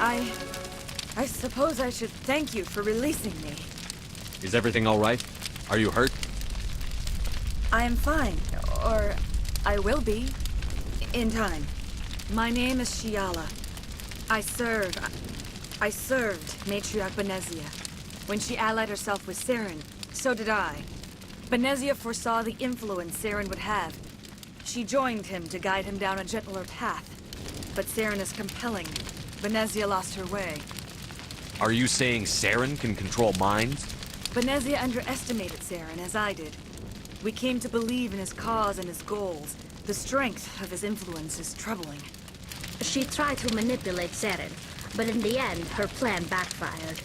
I suppose I should thank you for releasing me. Is everything all right? Are you hurt? I am fine, or I will be, in time. My name is Shiala. I served Matriarch Benezia. When she allied herself with Saren, so did I. Benezia foresaw the influence Saren would have. She joined him to guide him down a gentler path. But Saren is compelling. Benezia lost her way. Are you saying Saren can control minds? Benezia underestimated Saren, as I did. We came to believe in his cause and his goals. The strength of his influence is troubling. She tried to manipulate Saren, but in the end, her plan backfired.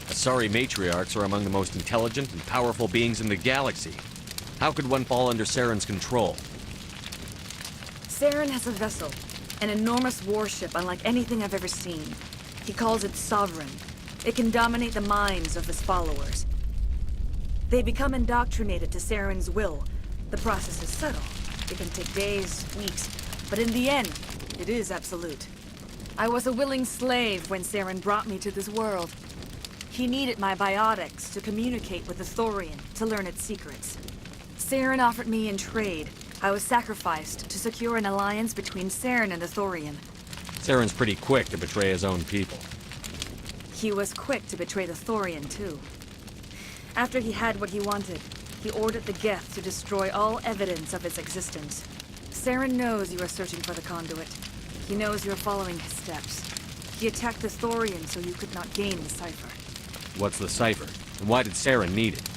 Asari matriarchs are among the most intelligent and powerful beings in the galaxy. How could one fall under Saren's control? Saren has a vessel, an enormous warship unlike anything I've ever seen. He calls it Sovereign. It can dominate the minds of his followers. They become indoctrinated to Saren's will. The process is subtle. It can take days, weeks, but in the end, it is absolute. I was a willing slave when Saren brought me to this world. He needed my biotics to communicate with the Thorian, to learn its secrets. Saren offered me in trade. I was sacrificed to secure an alliance between Saren and the Thorian. Saren's pretty quick to betray his own people. He was quick to betray the Thorian, too. After he had what he wanted, he ordered the Geth to destroy all evidence of its existence. Saren knows you are searching for the conduit. He knows you are following his steps. He attacked the Thorian so you could not gain the cipher. What's the cipher? And why did Saren need it?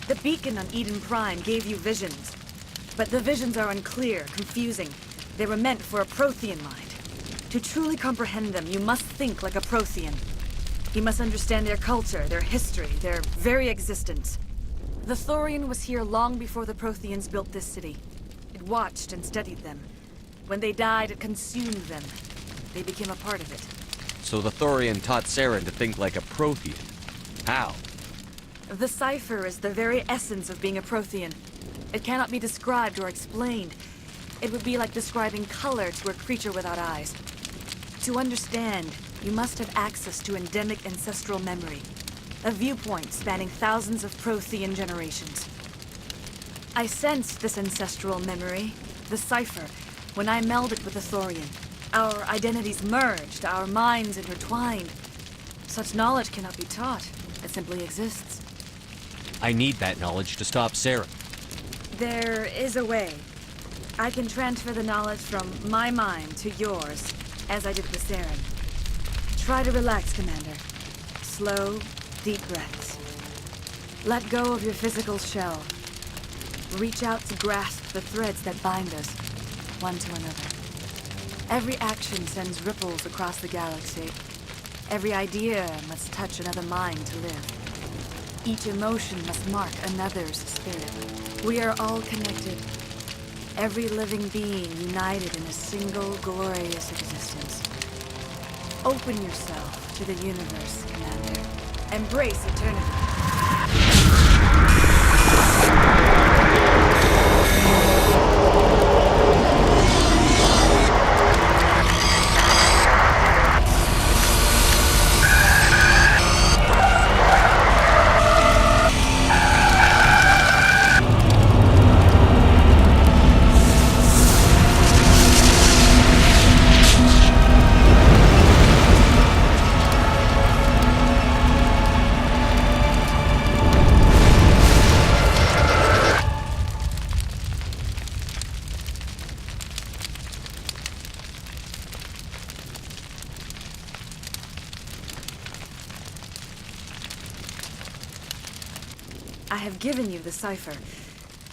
The beacon on Eden Prime gave you visions. But the visions are unclear, confusing. They were meant for a Prothean mind. To truly comprehend them, you must think like a Prothean. You must understand their culture, their history, their very existence. The Thorian was here long before the Protheans built this city. It watched and studied them. When they died, it consumed them. They became a part of it. So the Thorian taught Saren to think like a Prothean. How? The cipher is the very essence of being a Prothean. It cannot be described or explained. It would be like describing color to a creature without eyes. To understand, you must have access to endemic ancestral memory, a viewpoint spanning thousands of Prothean generations. I sensed this ancestral memory, the cipher, when I melded with the Thorian. Our identities merged, our minds intertwined. Such knowledge cannot be taught. It simply exists. I need that knowledge to stop Saren. There is a way. I can transfer the knowledge from my mind to yours, as I did with Saren. Try to relax, Commander. Slow, deep breaths. Let go of your physical shell. Reach out to grasp the threads that bind us, one to another. Every action sends ripples across the galaxy. Every idea must touch another mind to live. Each emotion must mark another's spirit. We are all connected. Every living being united in a single glorious existence. Open yourself to the universe, Commander. Embrace eternity. I have given you the cipher,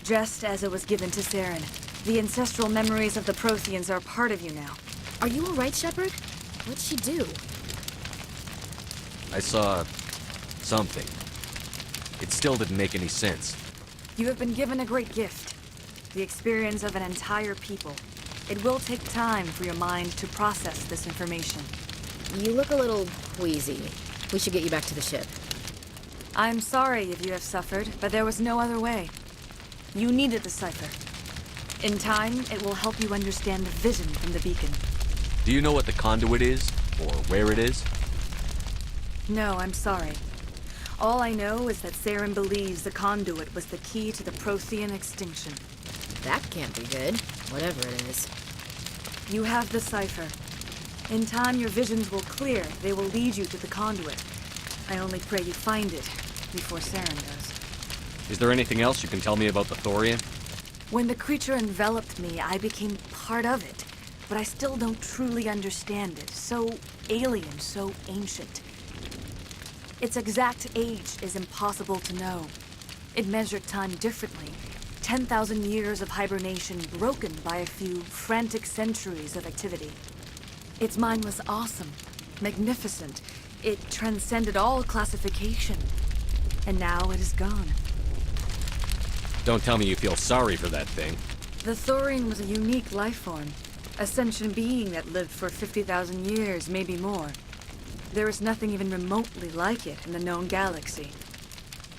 just as it was given to Saren. The ancestral memories of the Protheans are part of you now. Are you alright, Shepard? What'd she do? I saw something. It still didn't make any sense. You have been given a great gift. The experience of an entire people. It will take time for your mind to process this information. You look a little queasy. We should get you back to the ship. I'm sorry if you have suffered, but there was no other way. You needed the cipher. In time, it will help you understand the vision from the beacon. Do you know what the conduit is? or where it is? No, I'm sorry. All I know is that Saren believes the conduit was the key to the Prothean extinction. That can't be good, whatever it is. You have the cipher. In time, your visions will clear. They will lead you to the conduit. I only pray you find it before Saren does. Is there anything else you can tell me about the Thorian? When the creature enveloped me, I became part of it. But I still don't truly understand it. So alien, so ancient. Its exact age is impossible to know. It measured time differently. 10,000 years of hibernation broken by a few frantic centuries of activity. Its mind was awesome, magnificent. It transcended all classification. And now it is gone. Don't tell me you feel sorry for that thing. The Thorian was a unique life form. A sentient being that lived for 50,000 years, maybe more. There is nothing even remotely like it in the known galaxy.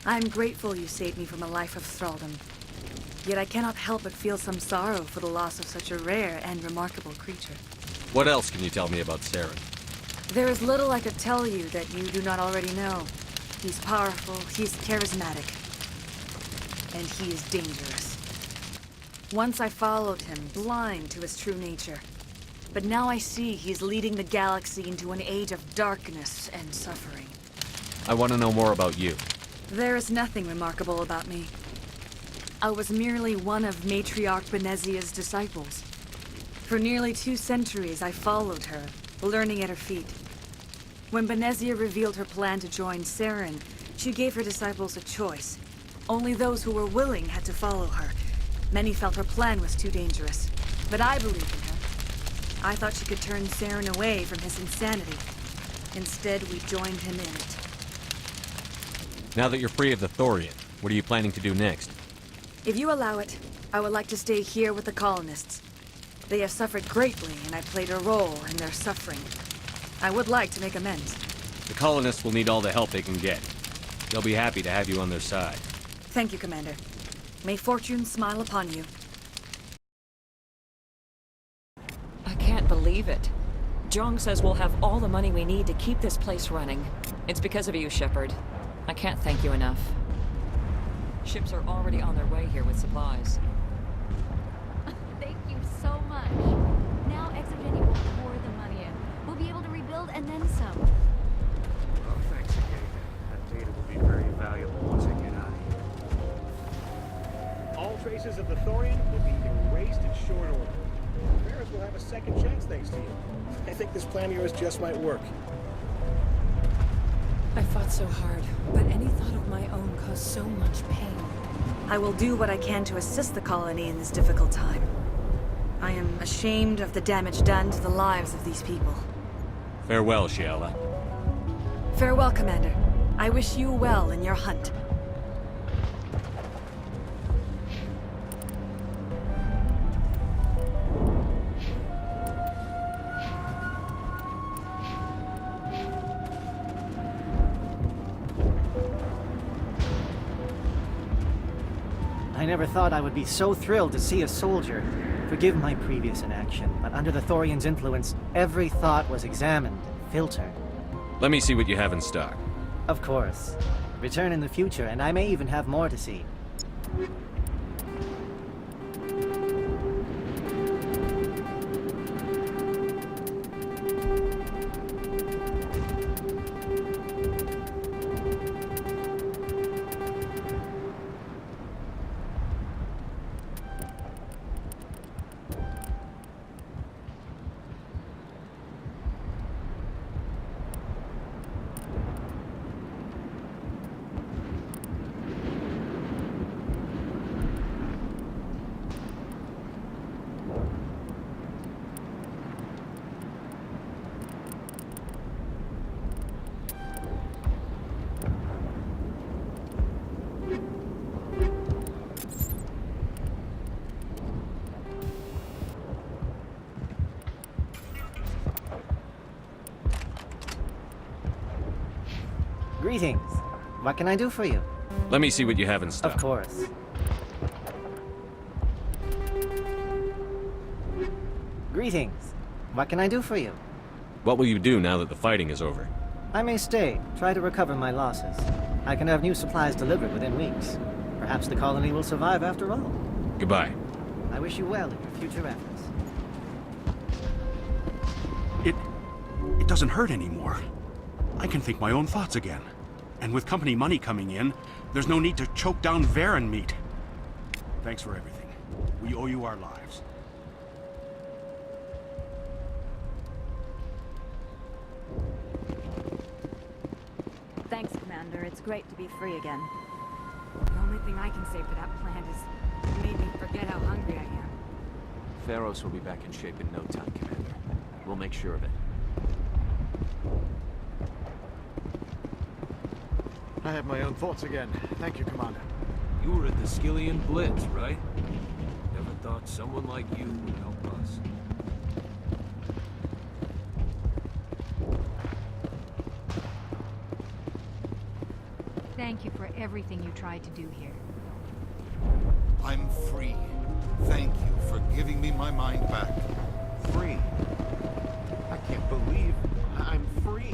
I am grateful you saved me from a life of thraldom. Yet I cannot help but feel some sorrow for the loss of such a rare and remarkable creature. What else can you tell me about Saren? There is little I could tell you that you do not already know. He's powerful, he's charismatic, and he is dangerous. Once I followed him, blind to his true nature. But now I see he's leading the galaxy into an age of darkness and suffering. I want to know more about you. There is nothing remarkable about me. I was merely one of Matriarch Benezia's disciples. For nearly 2 centuries, I followed her, learning at her feet. When Benezia revealed her plan to join Saren, she gave her disciples a choice. Only those who were willing had to follow her. Many felt her plan was too dangerous, but I believed in her. I thought she could turn Saren away from his insanity. Instead, we joined him in it. Now that you're free of the Thorian, what are you planning to do next? If you allow it, I would like to stay here with the colonists. They have suffered greatly, and I played a role in their suffering. I would like to make amends. The colonists will need all the help they can get. They'll be happy to have you on their side. Thank you, Commander. May fortune smile upon you. I can't believe it. Jong says we'll have all the money we need to keep this place running. It's because of you, Shepard. I can't thank you enough. Ships are already on their way here with supplies. Thank you so much. Now ExoGeni will pour the money in. We'll be able to rebuild and then some. Well, thanks again. That data will be very valuable once I get out of here. All traces of the Thorian will be erased in short order. Ferris will have a second chance thanks to you. I think this plan of yours just might work. I fought so hard, but any thought of my own caused so much pain. I will do what I can to assist the colony in this difficult time. I am ashamed of the damage done to the lives of these people. Farewell, Shiala. Farewell, Commander. I wish you well in your hunt. I never thought I would be so thrilled to see a soldier. Forgive my previous inaction, but under the Thorian's influence, every thought was examined and filtered. Let me see what you have in stock. Of course. Return in the future, and I may even have more to see. Greetings. What can I do for you? Let me see what you have in stock. Of course. Greetings. What can I do for you? What will you do now that the fighting is over? I may stay, try to recover my losses. I can have new supplies delivered within weeks. Perhaps the colony will survive after all. Goodbye. I wish you well in your future efforts. It doesn't hurt anymore. I can think my own thoughts again. And with company money coming in, there's no need to choke down Varen meat. Thanks for everything. We owe you our lives. Thanks, Commander. It's great to be free again. The only thing I can say for that plant is it made me forget how hungry I am. Pharos will be back in shape in no time, Commander. We'll make sure of it. I have my own thoughts again. Thank you, Commander. You were at the Skillian Blitz, right? Never thought someone like you would help us. Thank you for everything you tried to do here. I'm free. Thank you for giving me my mind back. Free? I can't believe I'm free.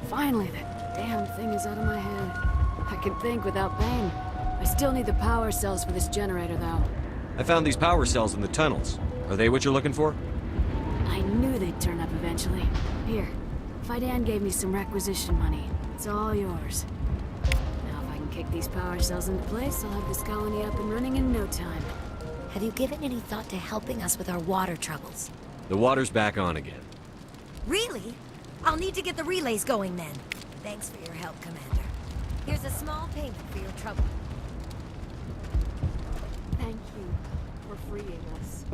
Finally, that damn thing is out of my head. can think without pain. I still need the power cells for this generator, though. I found these power cells in the tunnels. Are they what you're looking for? I knew they'd turn up eventually. Here, Fidan gave me some requisition money. It's all yours. Now if I can kick these power cells into place, I'll have this colony up and running in no time. Have you given any thought to helping us with our water troubles? The water's back on again. Really? I'll need to get the relays going then. Thanks for your help, Commander. Here's a small payment for your trouble. Thank you for freeing us.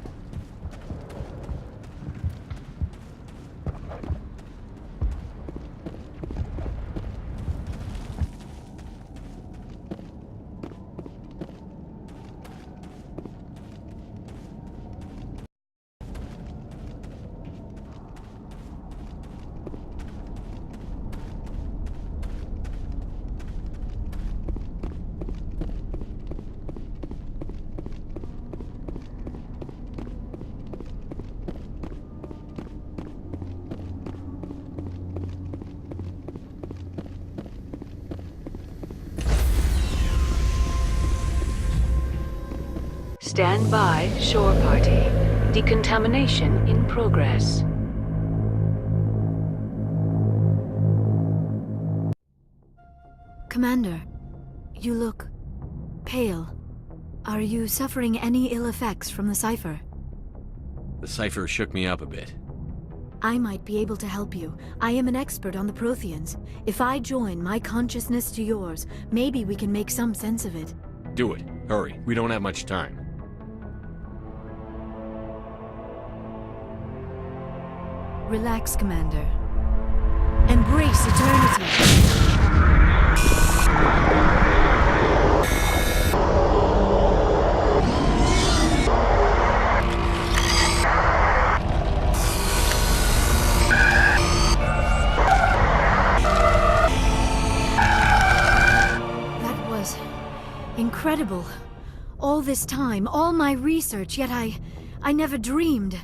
Stand by, shore party. Decontamination in progress. Commander, you look pale. Are you suffering any ill effects from the cipher? The cipher shook me up a bit. I might be able to help you. I am an expert on the Protheans. If I join my consciousness to yours, maybe we can make some sense of it. Do it. Hurry. We don't have much time. Relax, Commander. Embrace eternity. That was incredible. All this time, all my research, yet I never dreamed.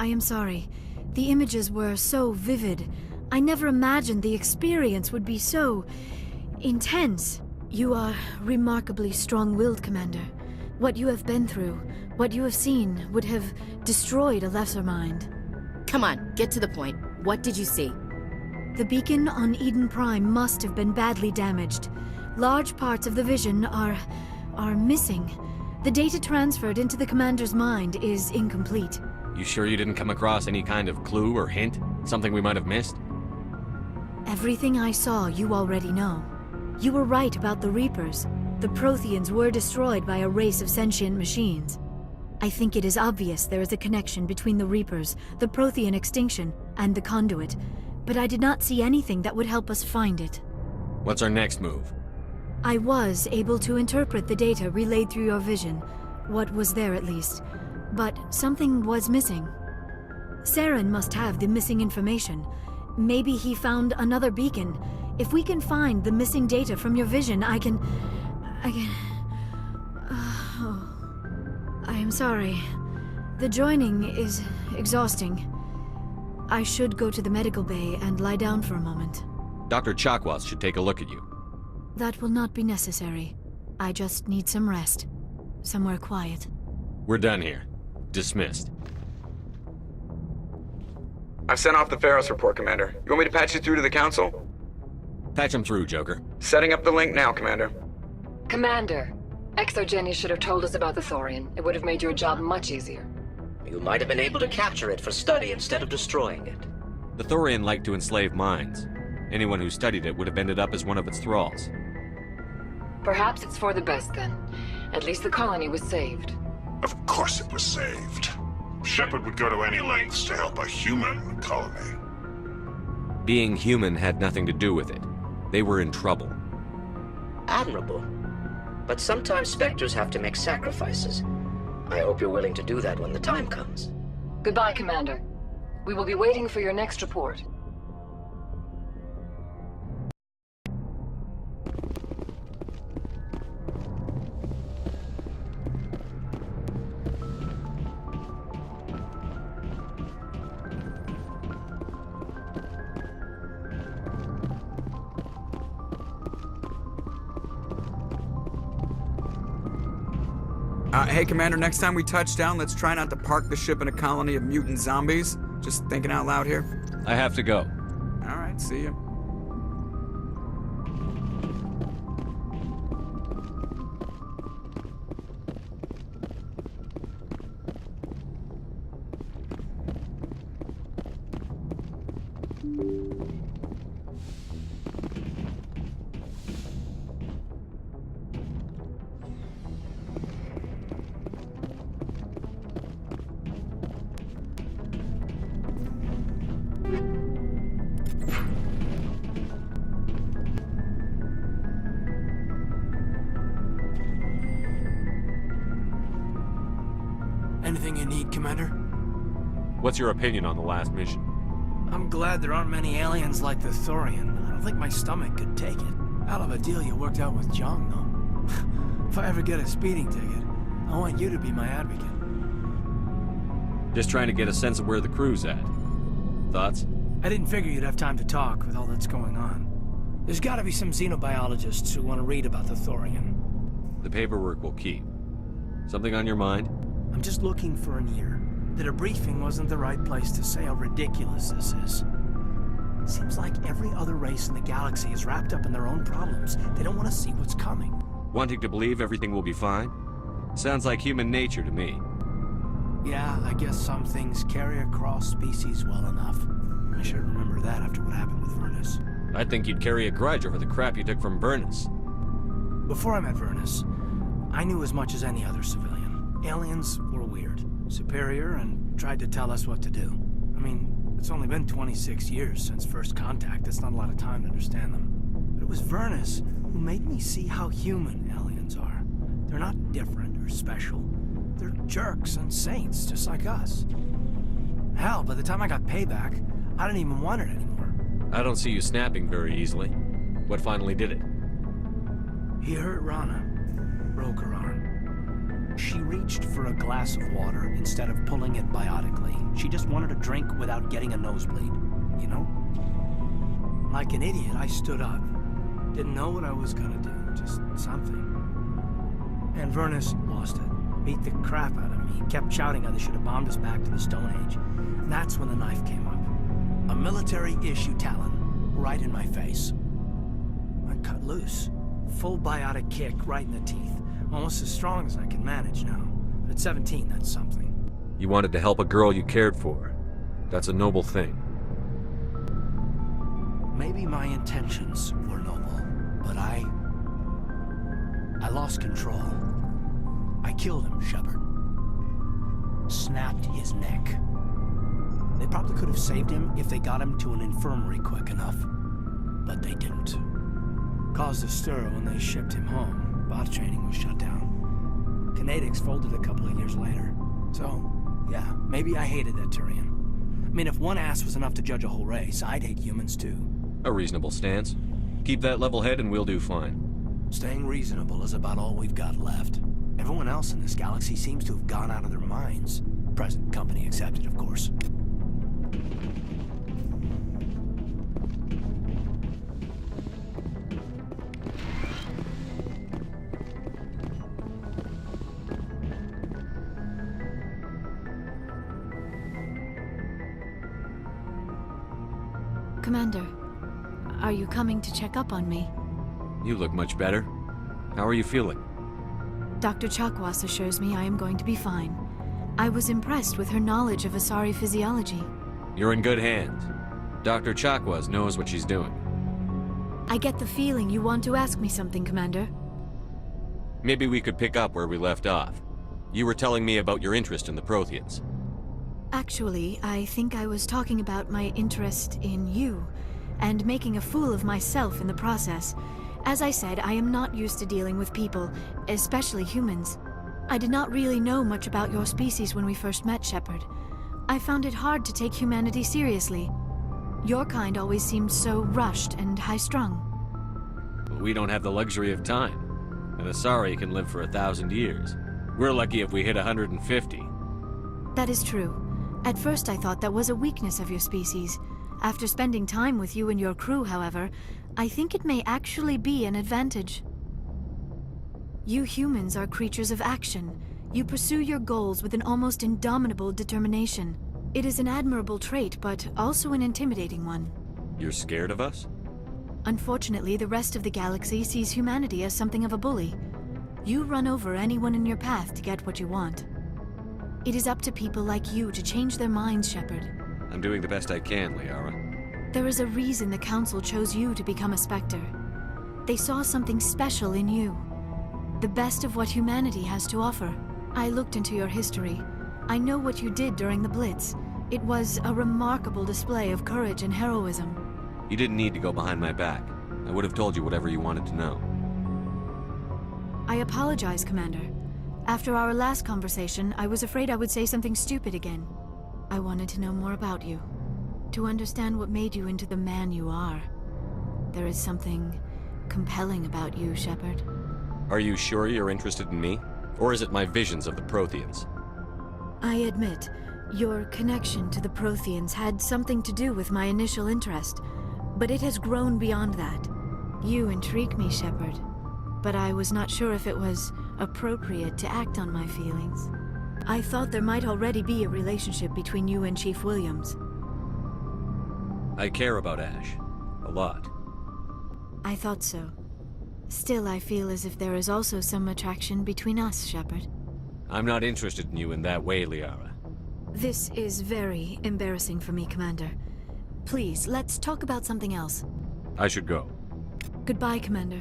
I am sorry. The images were so vivid. I never imagined the experience would be so intense. You are remarkably strong-willed, Commander. What you have been through, what you have seen, would have destroyed a lesser mind. Come on, get to the point. What did you see? The beacon on Eden Prime must have been badly damaged. Large parts of the vision are missing. The data transferred into the Commander's mind is incomplete. You sure you didn't come across any kind of clue or hint? Something we might have missed? Everything I saw, you already know. You were right about the Reapers. The Protheans were destroyed by a race of sentient machines. I think it is obvious there is a connection between the Reapers, the Prothean extinction, and the Conduit, but I did not see anything that would help us find it. What's our next move? I was able to interpret the data relayed through your vision, what was there at least. But something was missing. Saren must have the missing information. Maybe he found another beacon. If we can find the missing data from your vision, I can... I am sorry. The joining is exhausting. I should go to the medical bay and lie down for a moment. Dr. Chakwas should take a look at you. That will not be necessary. I just need some rest. Somewhere quiet. We're done here. Dismissed. I've sent off the Pharos report, Commander. You want me to patch you through to the Council? Patch him through, Joker. Setting up the link now, Commander. Commander, Exogeny should have told us about the Thorian. It would have made your job much easier. You might have been able to capture it for study instead of destroying it. The Thorian liked to enslave minds. Anyone who studied it would have ended up as one of its thralls. Perhaps it's for the best then. At least the colony was saved. Of course it was saved. Shepard would go to any lengths to help a human colony. Being human had nothing to do with it. They were in trouble. Admirable. But sometimes Spectres have to make sacrifices. I hope you're willing to do that when the time comes. Goodbye, Commander. We will be waiting for your next report. Hey, Commander, next time we touch down, let's try not to park the ship in a colony of mutant zombies. Just thinking out loud here. I have to go. All right, see you. Anything you need, Commander? What's your opinion on the last mission? I'm glad there aren't many aliens like the Thorian. I don't think my stomach could take it. Hell of a deal you worked out with John, though. If I ever get a speeding ticket, I want you to be my advocate. Just trying to get a sense of where the crew's at. Thoughts? I didn't figure you'd have time to talk with all that's going on. There's gotta be some xenobiologists who want to read about the Thorian. The paperwork will keep. Something on your mind? I'm just looking for an ear. The debriefing wasn't the right place to say how ridiculous this is. Seems like every other race in the galaxy is wrapped up in their own problems. They don't want to see what's coming. Wanting to believe everything will be fine? Sounds like human nature to me. Yeah, I guess some things carry across species well enough. I should remember that after what happened with Vernus. I think you'd carry a grudge over the crap you took from Vernus. Before I met Vernus, I knew as much as any other civilian. Aliens were weird, superior, and tried to tell us what to do. I mean, it's only been 26 years since first contact. That's not a lot of time to understand them. But it was Vernus who made me see how human aliens are. They're not different or special. They're jerks and saints, just like us. Hell, by the time I got payback, I didn't even want it anymore. I don't see you snapping very easily. What finally did it? He hurt Rana. Broke her arm. She reached for a glass of water instead of pulling it biotically. She just wanted a drink without getting a nosebleed, you know? Like an idiot, I stood up. Didn't know what I was gonna do, just something. And Vernus lost it. Beat the crap out of me. Kept shouting how they should have bombed us back to the Stone Age. And that's when the knife came up. A military-issue talon, right in my face. I cut loose. Full biotic kick right in the teeth. Almost as strong as I can manage now. But at 17, that's something. You wanted to help a girl you cared for. That's a noble thing. Maybe my intentions were noble, but I lost control. I killed him, Shepard. Snapped his neck. They probably could have saved him if they got him to an infirmary quick enough. But they didn't. Caused a stir when they shipped him home. Bot training was shut down. Kinetics folded a couple of years later. So, yeah, maybe I hated that Turian. I mean, if one ass was enough to judge a whole race, I'd hate humans too. A reasonable stance. Keep that level head and we'll do fine. Staying reasonable is about all we've got left. Everyone else in this galaxy seems to have gone out of their minds. Present company accepted, of course. Commander, are you coming to check up on me? You look much better. How are you feeling? Dr. Chakwas assures me I am going to be fine. I was impressed with her knowledge of Asari physiology. You're in good hands. Dr. Chakwas knows what she's doing. I get the feeling you want to ask me something, Commander. Maybe we could pick up where we left off. You were telling me about your interest in the Protheans. Actually, I think I was talking about my interest in you, and making a fool of myself in the process. As I said, I am not used to dealing with people, especially humans. I did not really know much about your species when we first met, Shepard. I found it hard to take humanity seriously. Your kind always seemed so rushed and high-strung. But we don't have the luxury of time. An Asari can live for 1,000 years. We're lucky if we hit 150. That is true. At first I thought that was a weakness of your species. After spending time with you and your crew, however, I think it may actually be an advantage. You humans are creatures of action. You pursue your goals with an almost indomitable determination. It is an admirable trait, but also an intimidating one. You're scared of us? Unfortunately, the rest of the galaxy sees humanity as something of a bully. You run over anyone in your path to get what you want. It is up to people like you to change their minds, Shepard. I'm doing the best I can, Liara. There is a reason the Council chose you to become a Spectre. They saw something special in you. The best of what humanity has to offer. I looked into your history. I know what you did during the Blitz. It was a remarkable display of courage and heroism. You didn't need to go behind my back. I would have told you whatever you wanted to know. I apologize, Commander. After our last conversation, I was afraid I would say something stupid again. I wanted to know more about you. To understand what made you into the man you are. There is something compelling about you, Shepard. Are you sure you're interested in me? Or is it my visions of the Protheans? I admit, your connection to the Protheans had something to do with my initial interest, but it has grown beyond that. You intrigue me, Shepard, but I was not sure if it was appropriate to act on my feelings. I thought there might already be a relationship between you and Chief Williams. I care about Ash. A lot. I thought so. Still, I feel as if there is also some attraction between us, Shepard. I'm not interested in you in that way, Liara. This is very embarrassing for me, Commander. Please, let's talk about something else. I should go. Goodbye, Commander.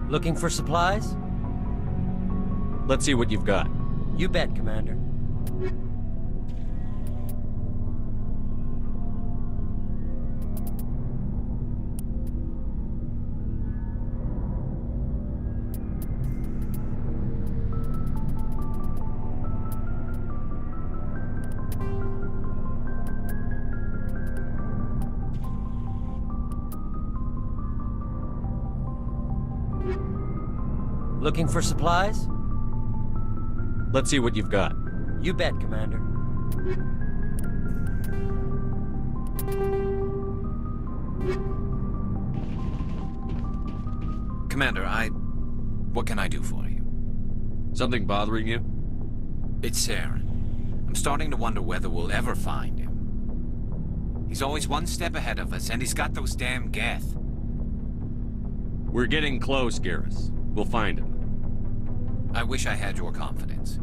Looking for supplies? Let's see what you've got. You bet, Commander. Looking for supplies? Let's see what you've got. You bet, Commander. Commander, what can I do for you? Something bothering you? It's Saren. I'm starting to wonder whether we'll ever find him. He's always one step ahead of us, and he's got those damn Geth. We're getting close, Garrus. We'll find him. I wish I had your confidence.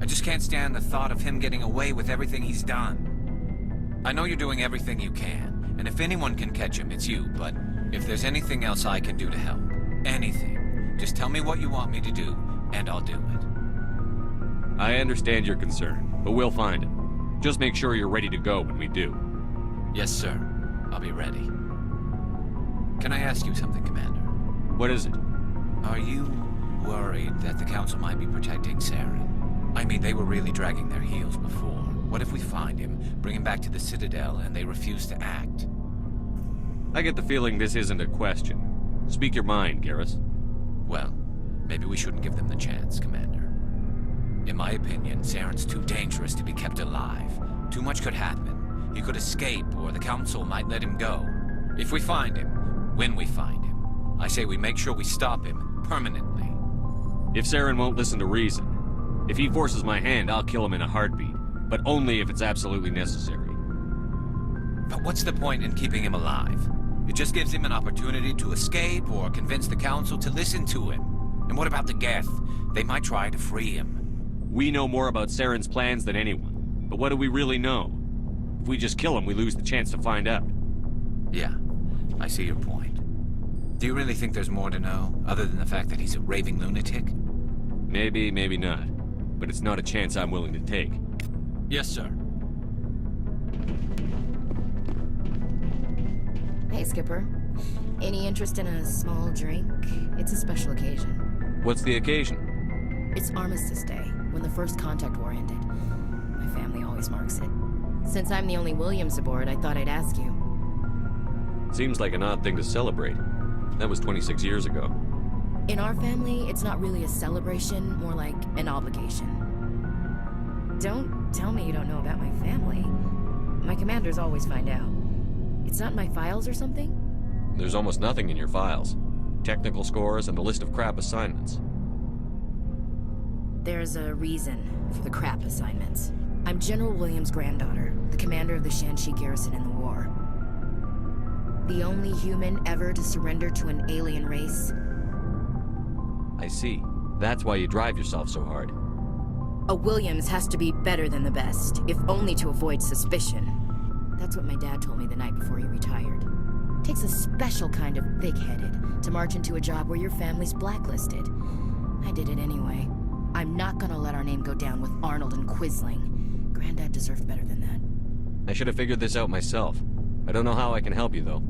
I just can't stand the thought of him getting away with everything he's done. I know you're doing everything you can, and if anyone can catch him, it's you, but if there's anything else I can do to help, anything, just tell me what you want me to do, and I'll do it. I understand your concern, but we'll find him. Just make sure you're ready to go when we do. Yes, sir. I'll be ready. Can I ask you something, Commander? What is it? Are you worried that the Council might be protecting Saren? I mean, they were really dragging their heels before. What if we find him, bring him back to the Citadel, and they refuse to act? I get the feeling this isn't a question. Speak your mind, Garrus. Well, maybe we shouldn't give them the chance, Commander. In my opinion, Saren's too dangerous to be kept alive. Too much could happen. He could escape, or the Council might let him go. If we find him, when we find him, I say we make sure we stop him permanently. If Saren won't listen to reason, if he forces my hand, I'll kill him in a heartbeat. But only if it's absolutely necessary. But what's the point in keeping him alive? It just gives him an opportunity to escape or convince the Council to listen to him. And what about the Geth? They might try to free him. We know more about Saren's plans than anyone. But what do we really know? If we just kill him, we lose the chance to find out. Yeah, I see your point. Do you really think there's more to know, other than the fact that he's a raving lunatic? Maybe, maybe not. But it's not a chance I'm willing to take. Yes, sir. Hey, Skipper. Any interest in a small drink? It's a special occasion. What's the occasion? It's Armistice Day, when the First Contact War ended. My family always marks it. Since I'm the only Williams aboard, I thought I'd ask you. Seems like an odd thing to celebrate. That was 26 years ago. In our family, it's not really a celebration, more like an obligation. Don't tell me you don't know about my family. My commanders always find out. It's not in my files or something? There's almost nothing in your files. Technical scores and a list of crap assignments. There's a reason for the crap assignments. I'm General Williams' granddaughter, the commander of the Shanxi garrison in the war. The only human ever to surrender to an alien race. I see. That's why you drive yourself so hard. A Williams has to be better than the best, if only to avoid suspicion. That's what my dad told me the night before he retired. Takes a special kind of thick-headed to march into a job where your family's blacklisted. I did it anyway. I'm not gonna let our name go down with Arnold and Quisling. Granddad deserved better than that. I should have figured this out myself. I don't know how I can help you, though.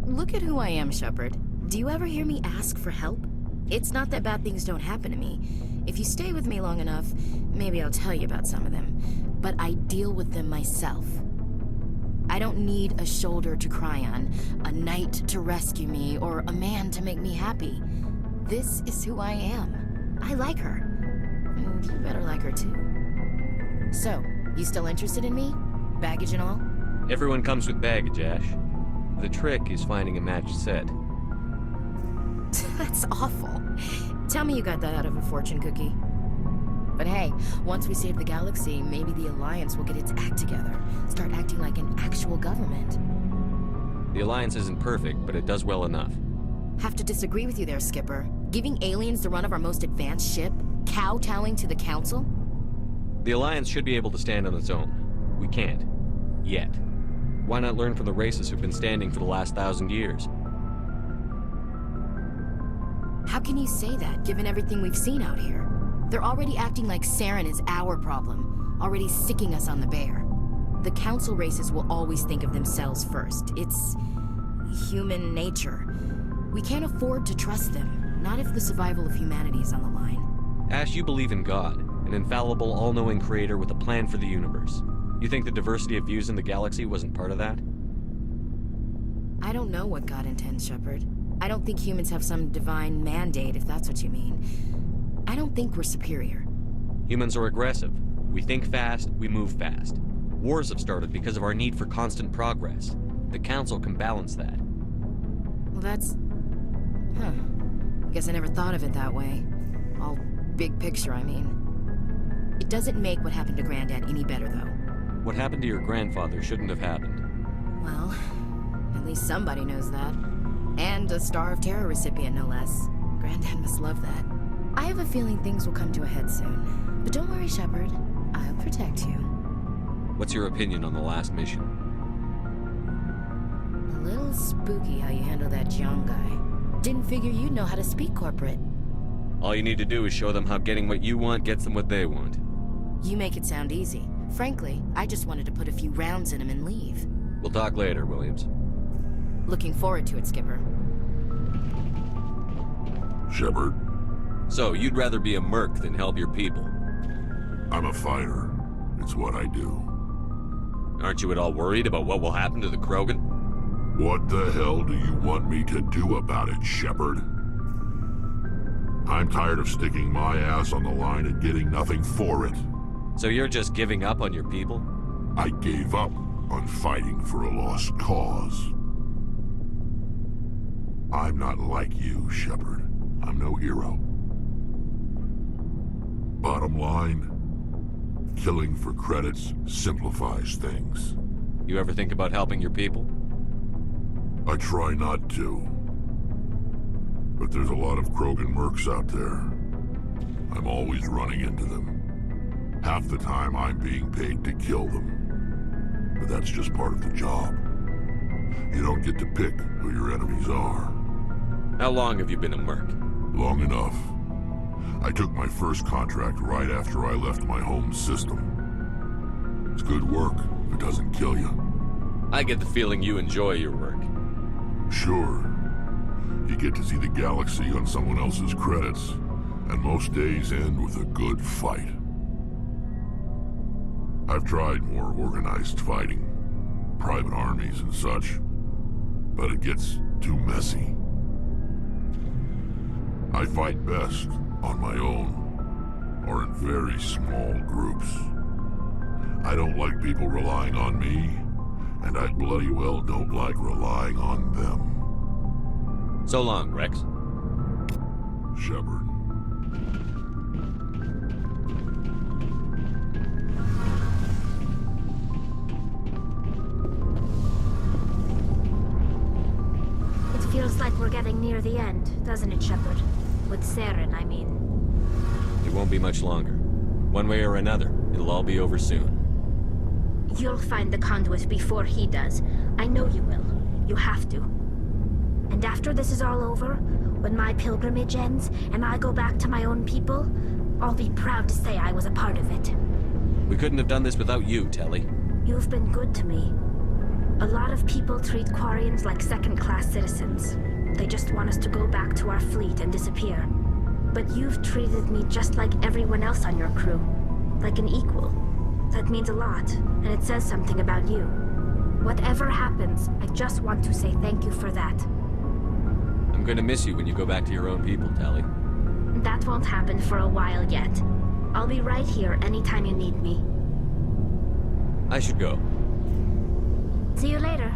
Look at who I am, Shepard. Do you ever hear me ask for help? It's not that bad things don't happen to me. If you stay with me long enough, maybe I'll tell you about some of them. But I deal with them myself. I don't need a shoulder to cry on, a knight to rescue me, or a man to make me happy. This is who I am. I like her. And you better like her too. So, you still interested in me? Baggage and all? Everyone comes with baggage, Ash. The trick is finding a matched set. That's awful. Tell me you got that out of a fortune cookie. But hey, once we save the galaxy, maybe the Alliance will get its act together. Start acting like an actual government. The Alliance isn't perfect, but it does well enough. Have to disagree with you there, Skipper. Giving aliens the run of our most advanced ship? Kowtowing to the Council? The Alliance should be able to stand on its own. We can't. Yet. Why not learn from the races who've been standing for the last 1,000 years? How can you say that, given everything we've seen out here? They're already acting like Saren is our problem, already sicking us on the bear. The Council races will always think of themselves first. It's human nature. We can't afford to trust them, not if the survival of humanity is on the line. Ash, you believe in God, an infallible, all-knowing creator with a plan for the universe. You think the diversity of views in the galaxy wasn't part of that? I don't know what God intends, Shepard. I don't think humans have some divine mandate, if that's what you mean. I don't think we're superior. Humans are aggressive. We think fast, we move fast. Wars have started because of our need for constant progress. The Council can balance that. Well, that's... Huh. I guess I never thought of it that way. All big picture, I mean. It doesn't make what happened to Granddad any better, though. What happened to your grandfather shouldn't have happened. Well, at least somebody knows that. And a Star of Terror recipient, no less. Granddad must love that. I have a feeling things will come to a head soon. But don't worry, Shepard. I'll protect you. What's your opinion on the last mission? A little spooky how you handle that young guy. Didn't figure you'd know how to speak corporate. All you need to do is show them how getting what you want gets them what they want. You make it sound easy. Frankly, I just wanted to put a few rounds in him and leave. We'll talk later, Williams. Looking forward to it, Skipper. Shepard? So, you'd rather be a merc than help your people? I'm a fighter. It's what I do. Aren't you at all worried about what will happen to the Krogan? What the hell do you want me to do about it, Shepard? I'm tired of sticking my ass on the line and getting nothing for it. So you're just giving up on your people? I gave up on fighting for a lost cause. I'm not like you, Shepard. I'm no hero. Bottom line, killing for credits simplifies things. You ever think about helping your people? I try not to. But there's a lot of Krogan mercs out there. I'm always running into them. Half the time I'm being paid to kill them. But that's just part of the job. You don't get to pick who your enemies are. How long have you been a merc? Long enough. I took my first contract right after I left my home system. It's good work if it doesn't kill you. I get the feeling you enjoy your work. Sure. You get to see the galaxy on someone else's credits, and most days end with a good fight. I've tried more organized fighting, private armies and such, but it gets too messy. I fight best on my own, or in very small groups. I don't like people relying on me, and I bloody well don't like relying on them. So long, Rex. Shepard. It feels like we're getting near the end, doesn't it, Shepard? With Saren, I mean. It won't be much longer. One way or another, it'll all be over soon. You'll find the conduit before he does. I know you will. You have to. And after this is all over, when my pilgrimage ends, and I go back to my own people, I'll be proud to say I was a part of it. We couldn't have done this without you, Telly. You've been good to me. A lot of people treat Quarians like second-class citizens. They just want us to go back to our fleet and disappear. But you've treated me just like everyone else on your crew. Like an equal. That means a lot, and it says something about you. Whatever happens, I just want to say thank you for that. I'm gonna miss you when you go back to your own people, Telly. That won't happen for a while yet. I'll be right here anytime you need me. I should go. See you later.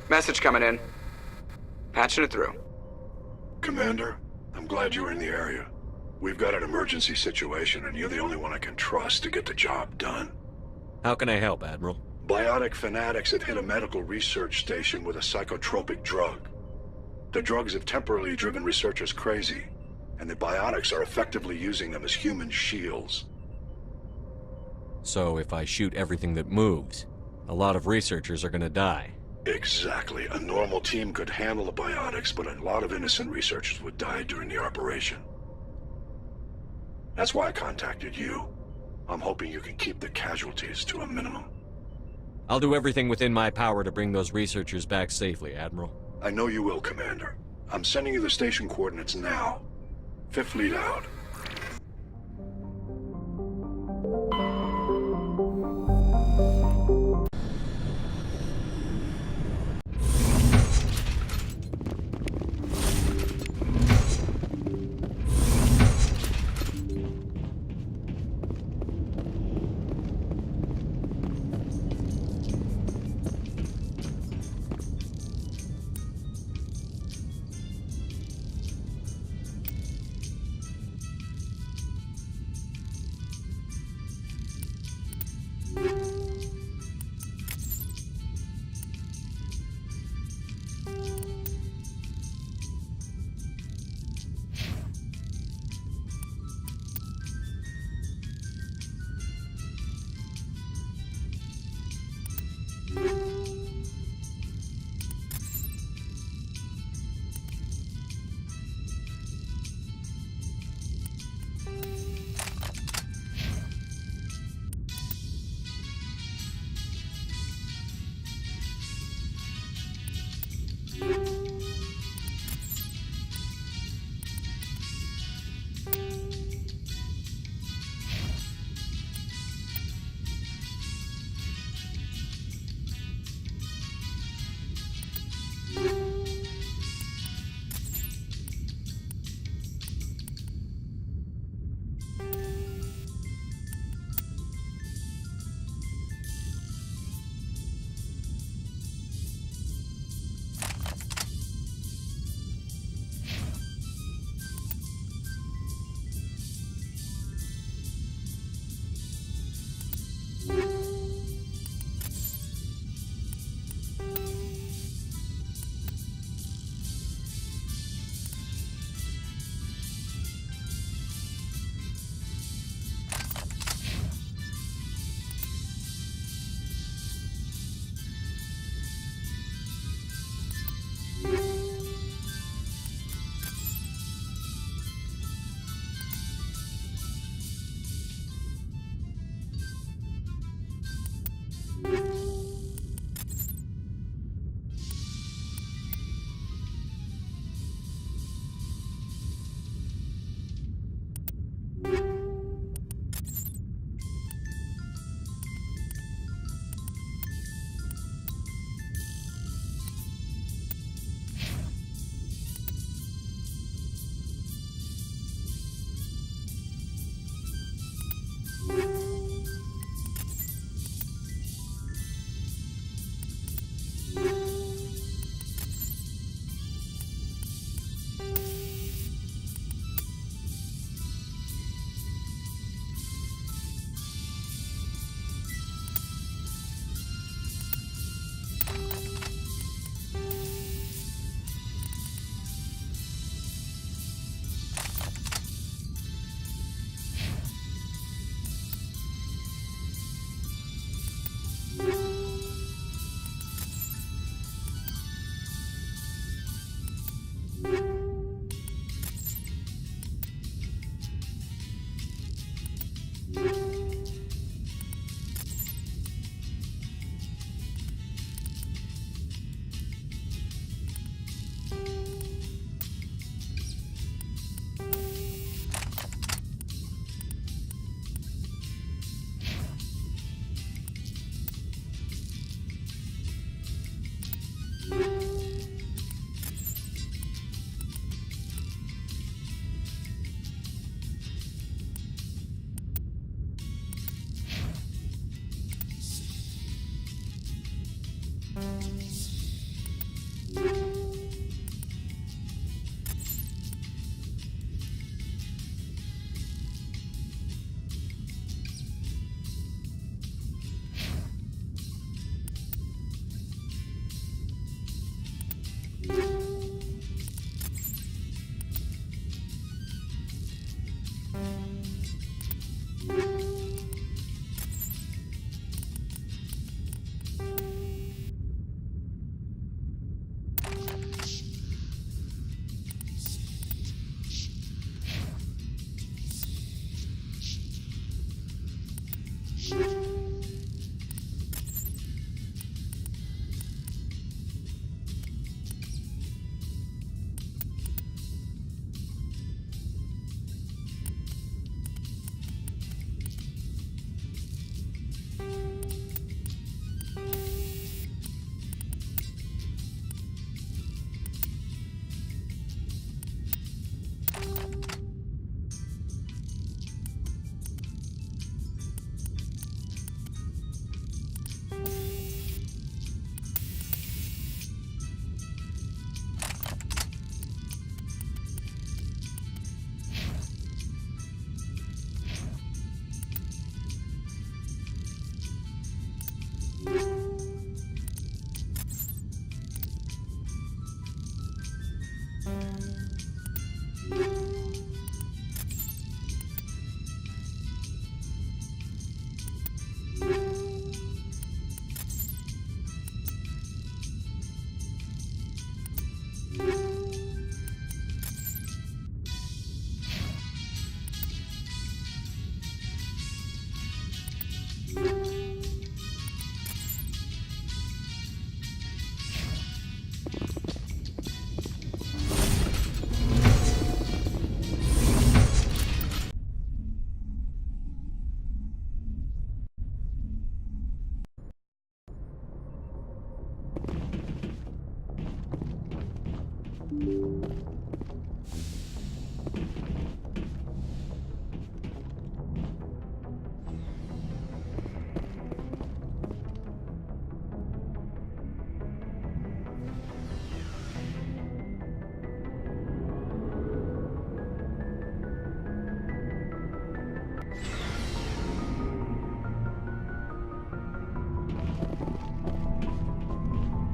Message coming in. Patching it through. Commander, I'm glad you were in the area. We've got an emergency situation, and you're the only one I can trust to get the job done. How can I help, Admiral? Biotic fanatics have hit a medical research station with a psychotropic drug. The drugs have temporarily driven researchers crazy, and the biotics are effectively using them as human shields. So if I shoot everything that moves, a lot of researchers are gonna die. Exactly. A normal team could handle the biotics, but a lot of innocent researchers would die during the operation. That's why I contacted you. I'm hoping you can keep the casualties to a minimum. I'll do everything within my power to bring those researchers back safely, Admiral. I know you will, Commander. I'm sending you the station coordinates now. Fifth Fleet out.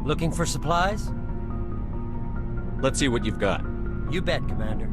Looking for supplies? Let's see what you've got. You bet, Commander.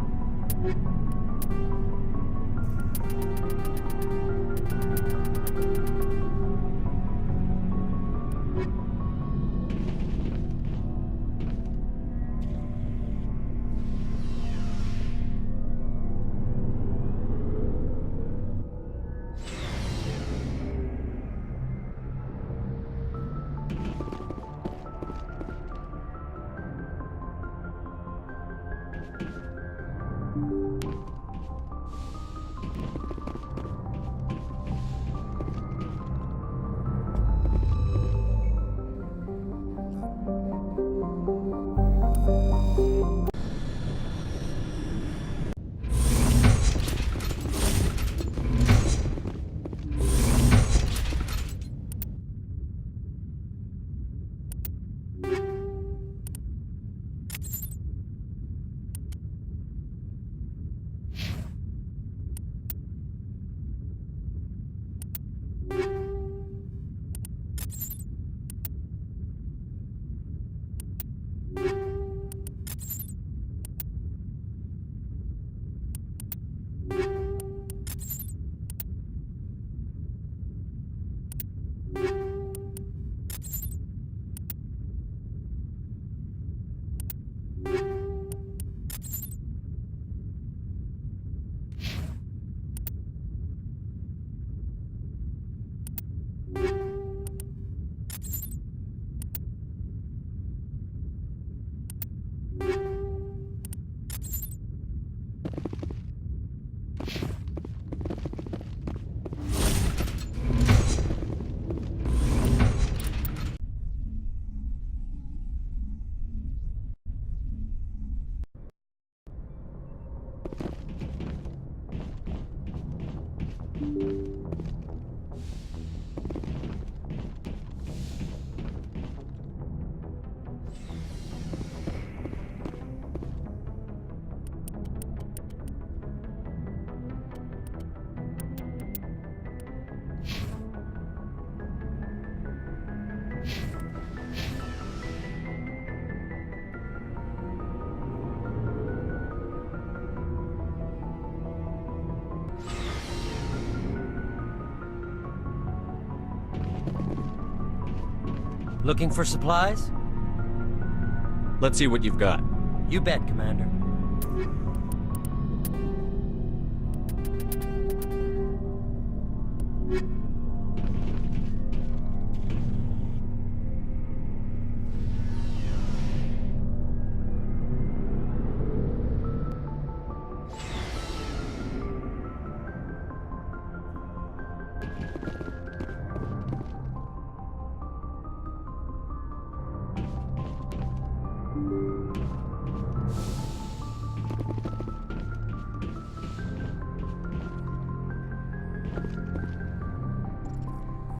Looking for supplies? Let's see what you've got. You bet, Commander.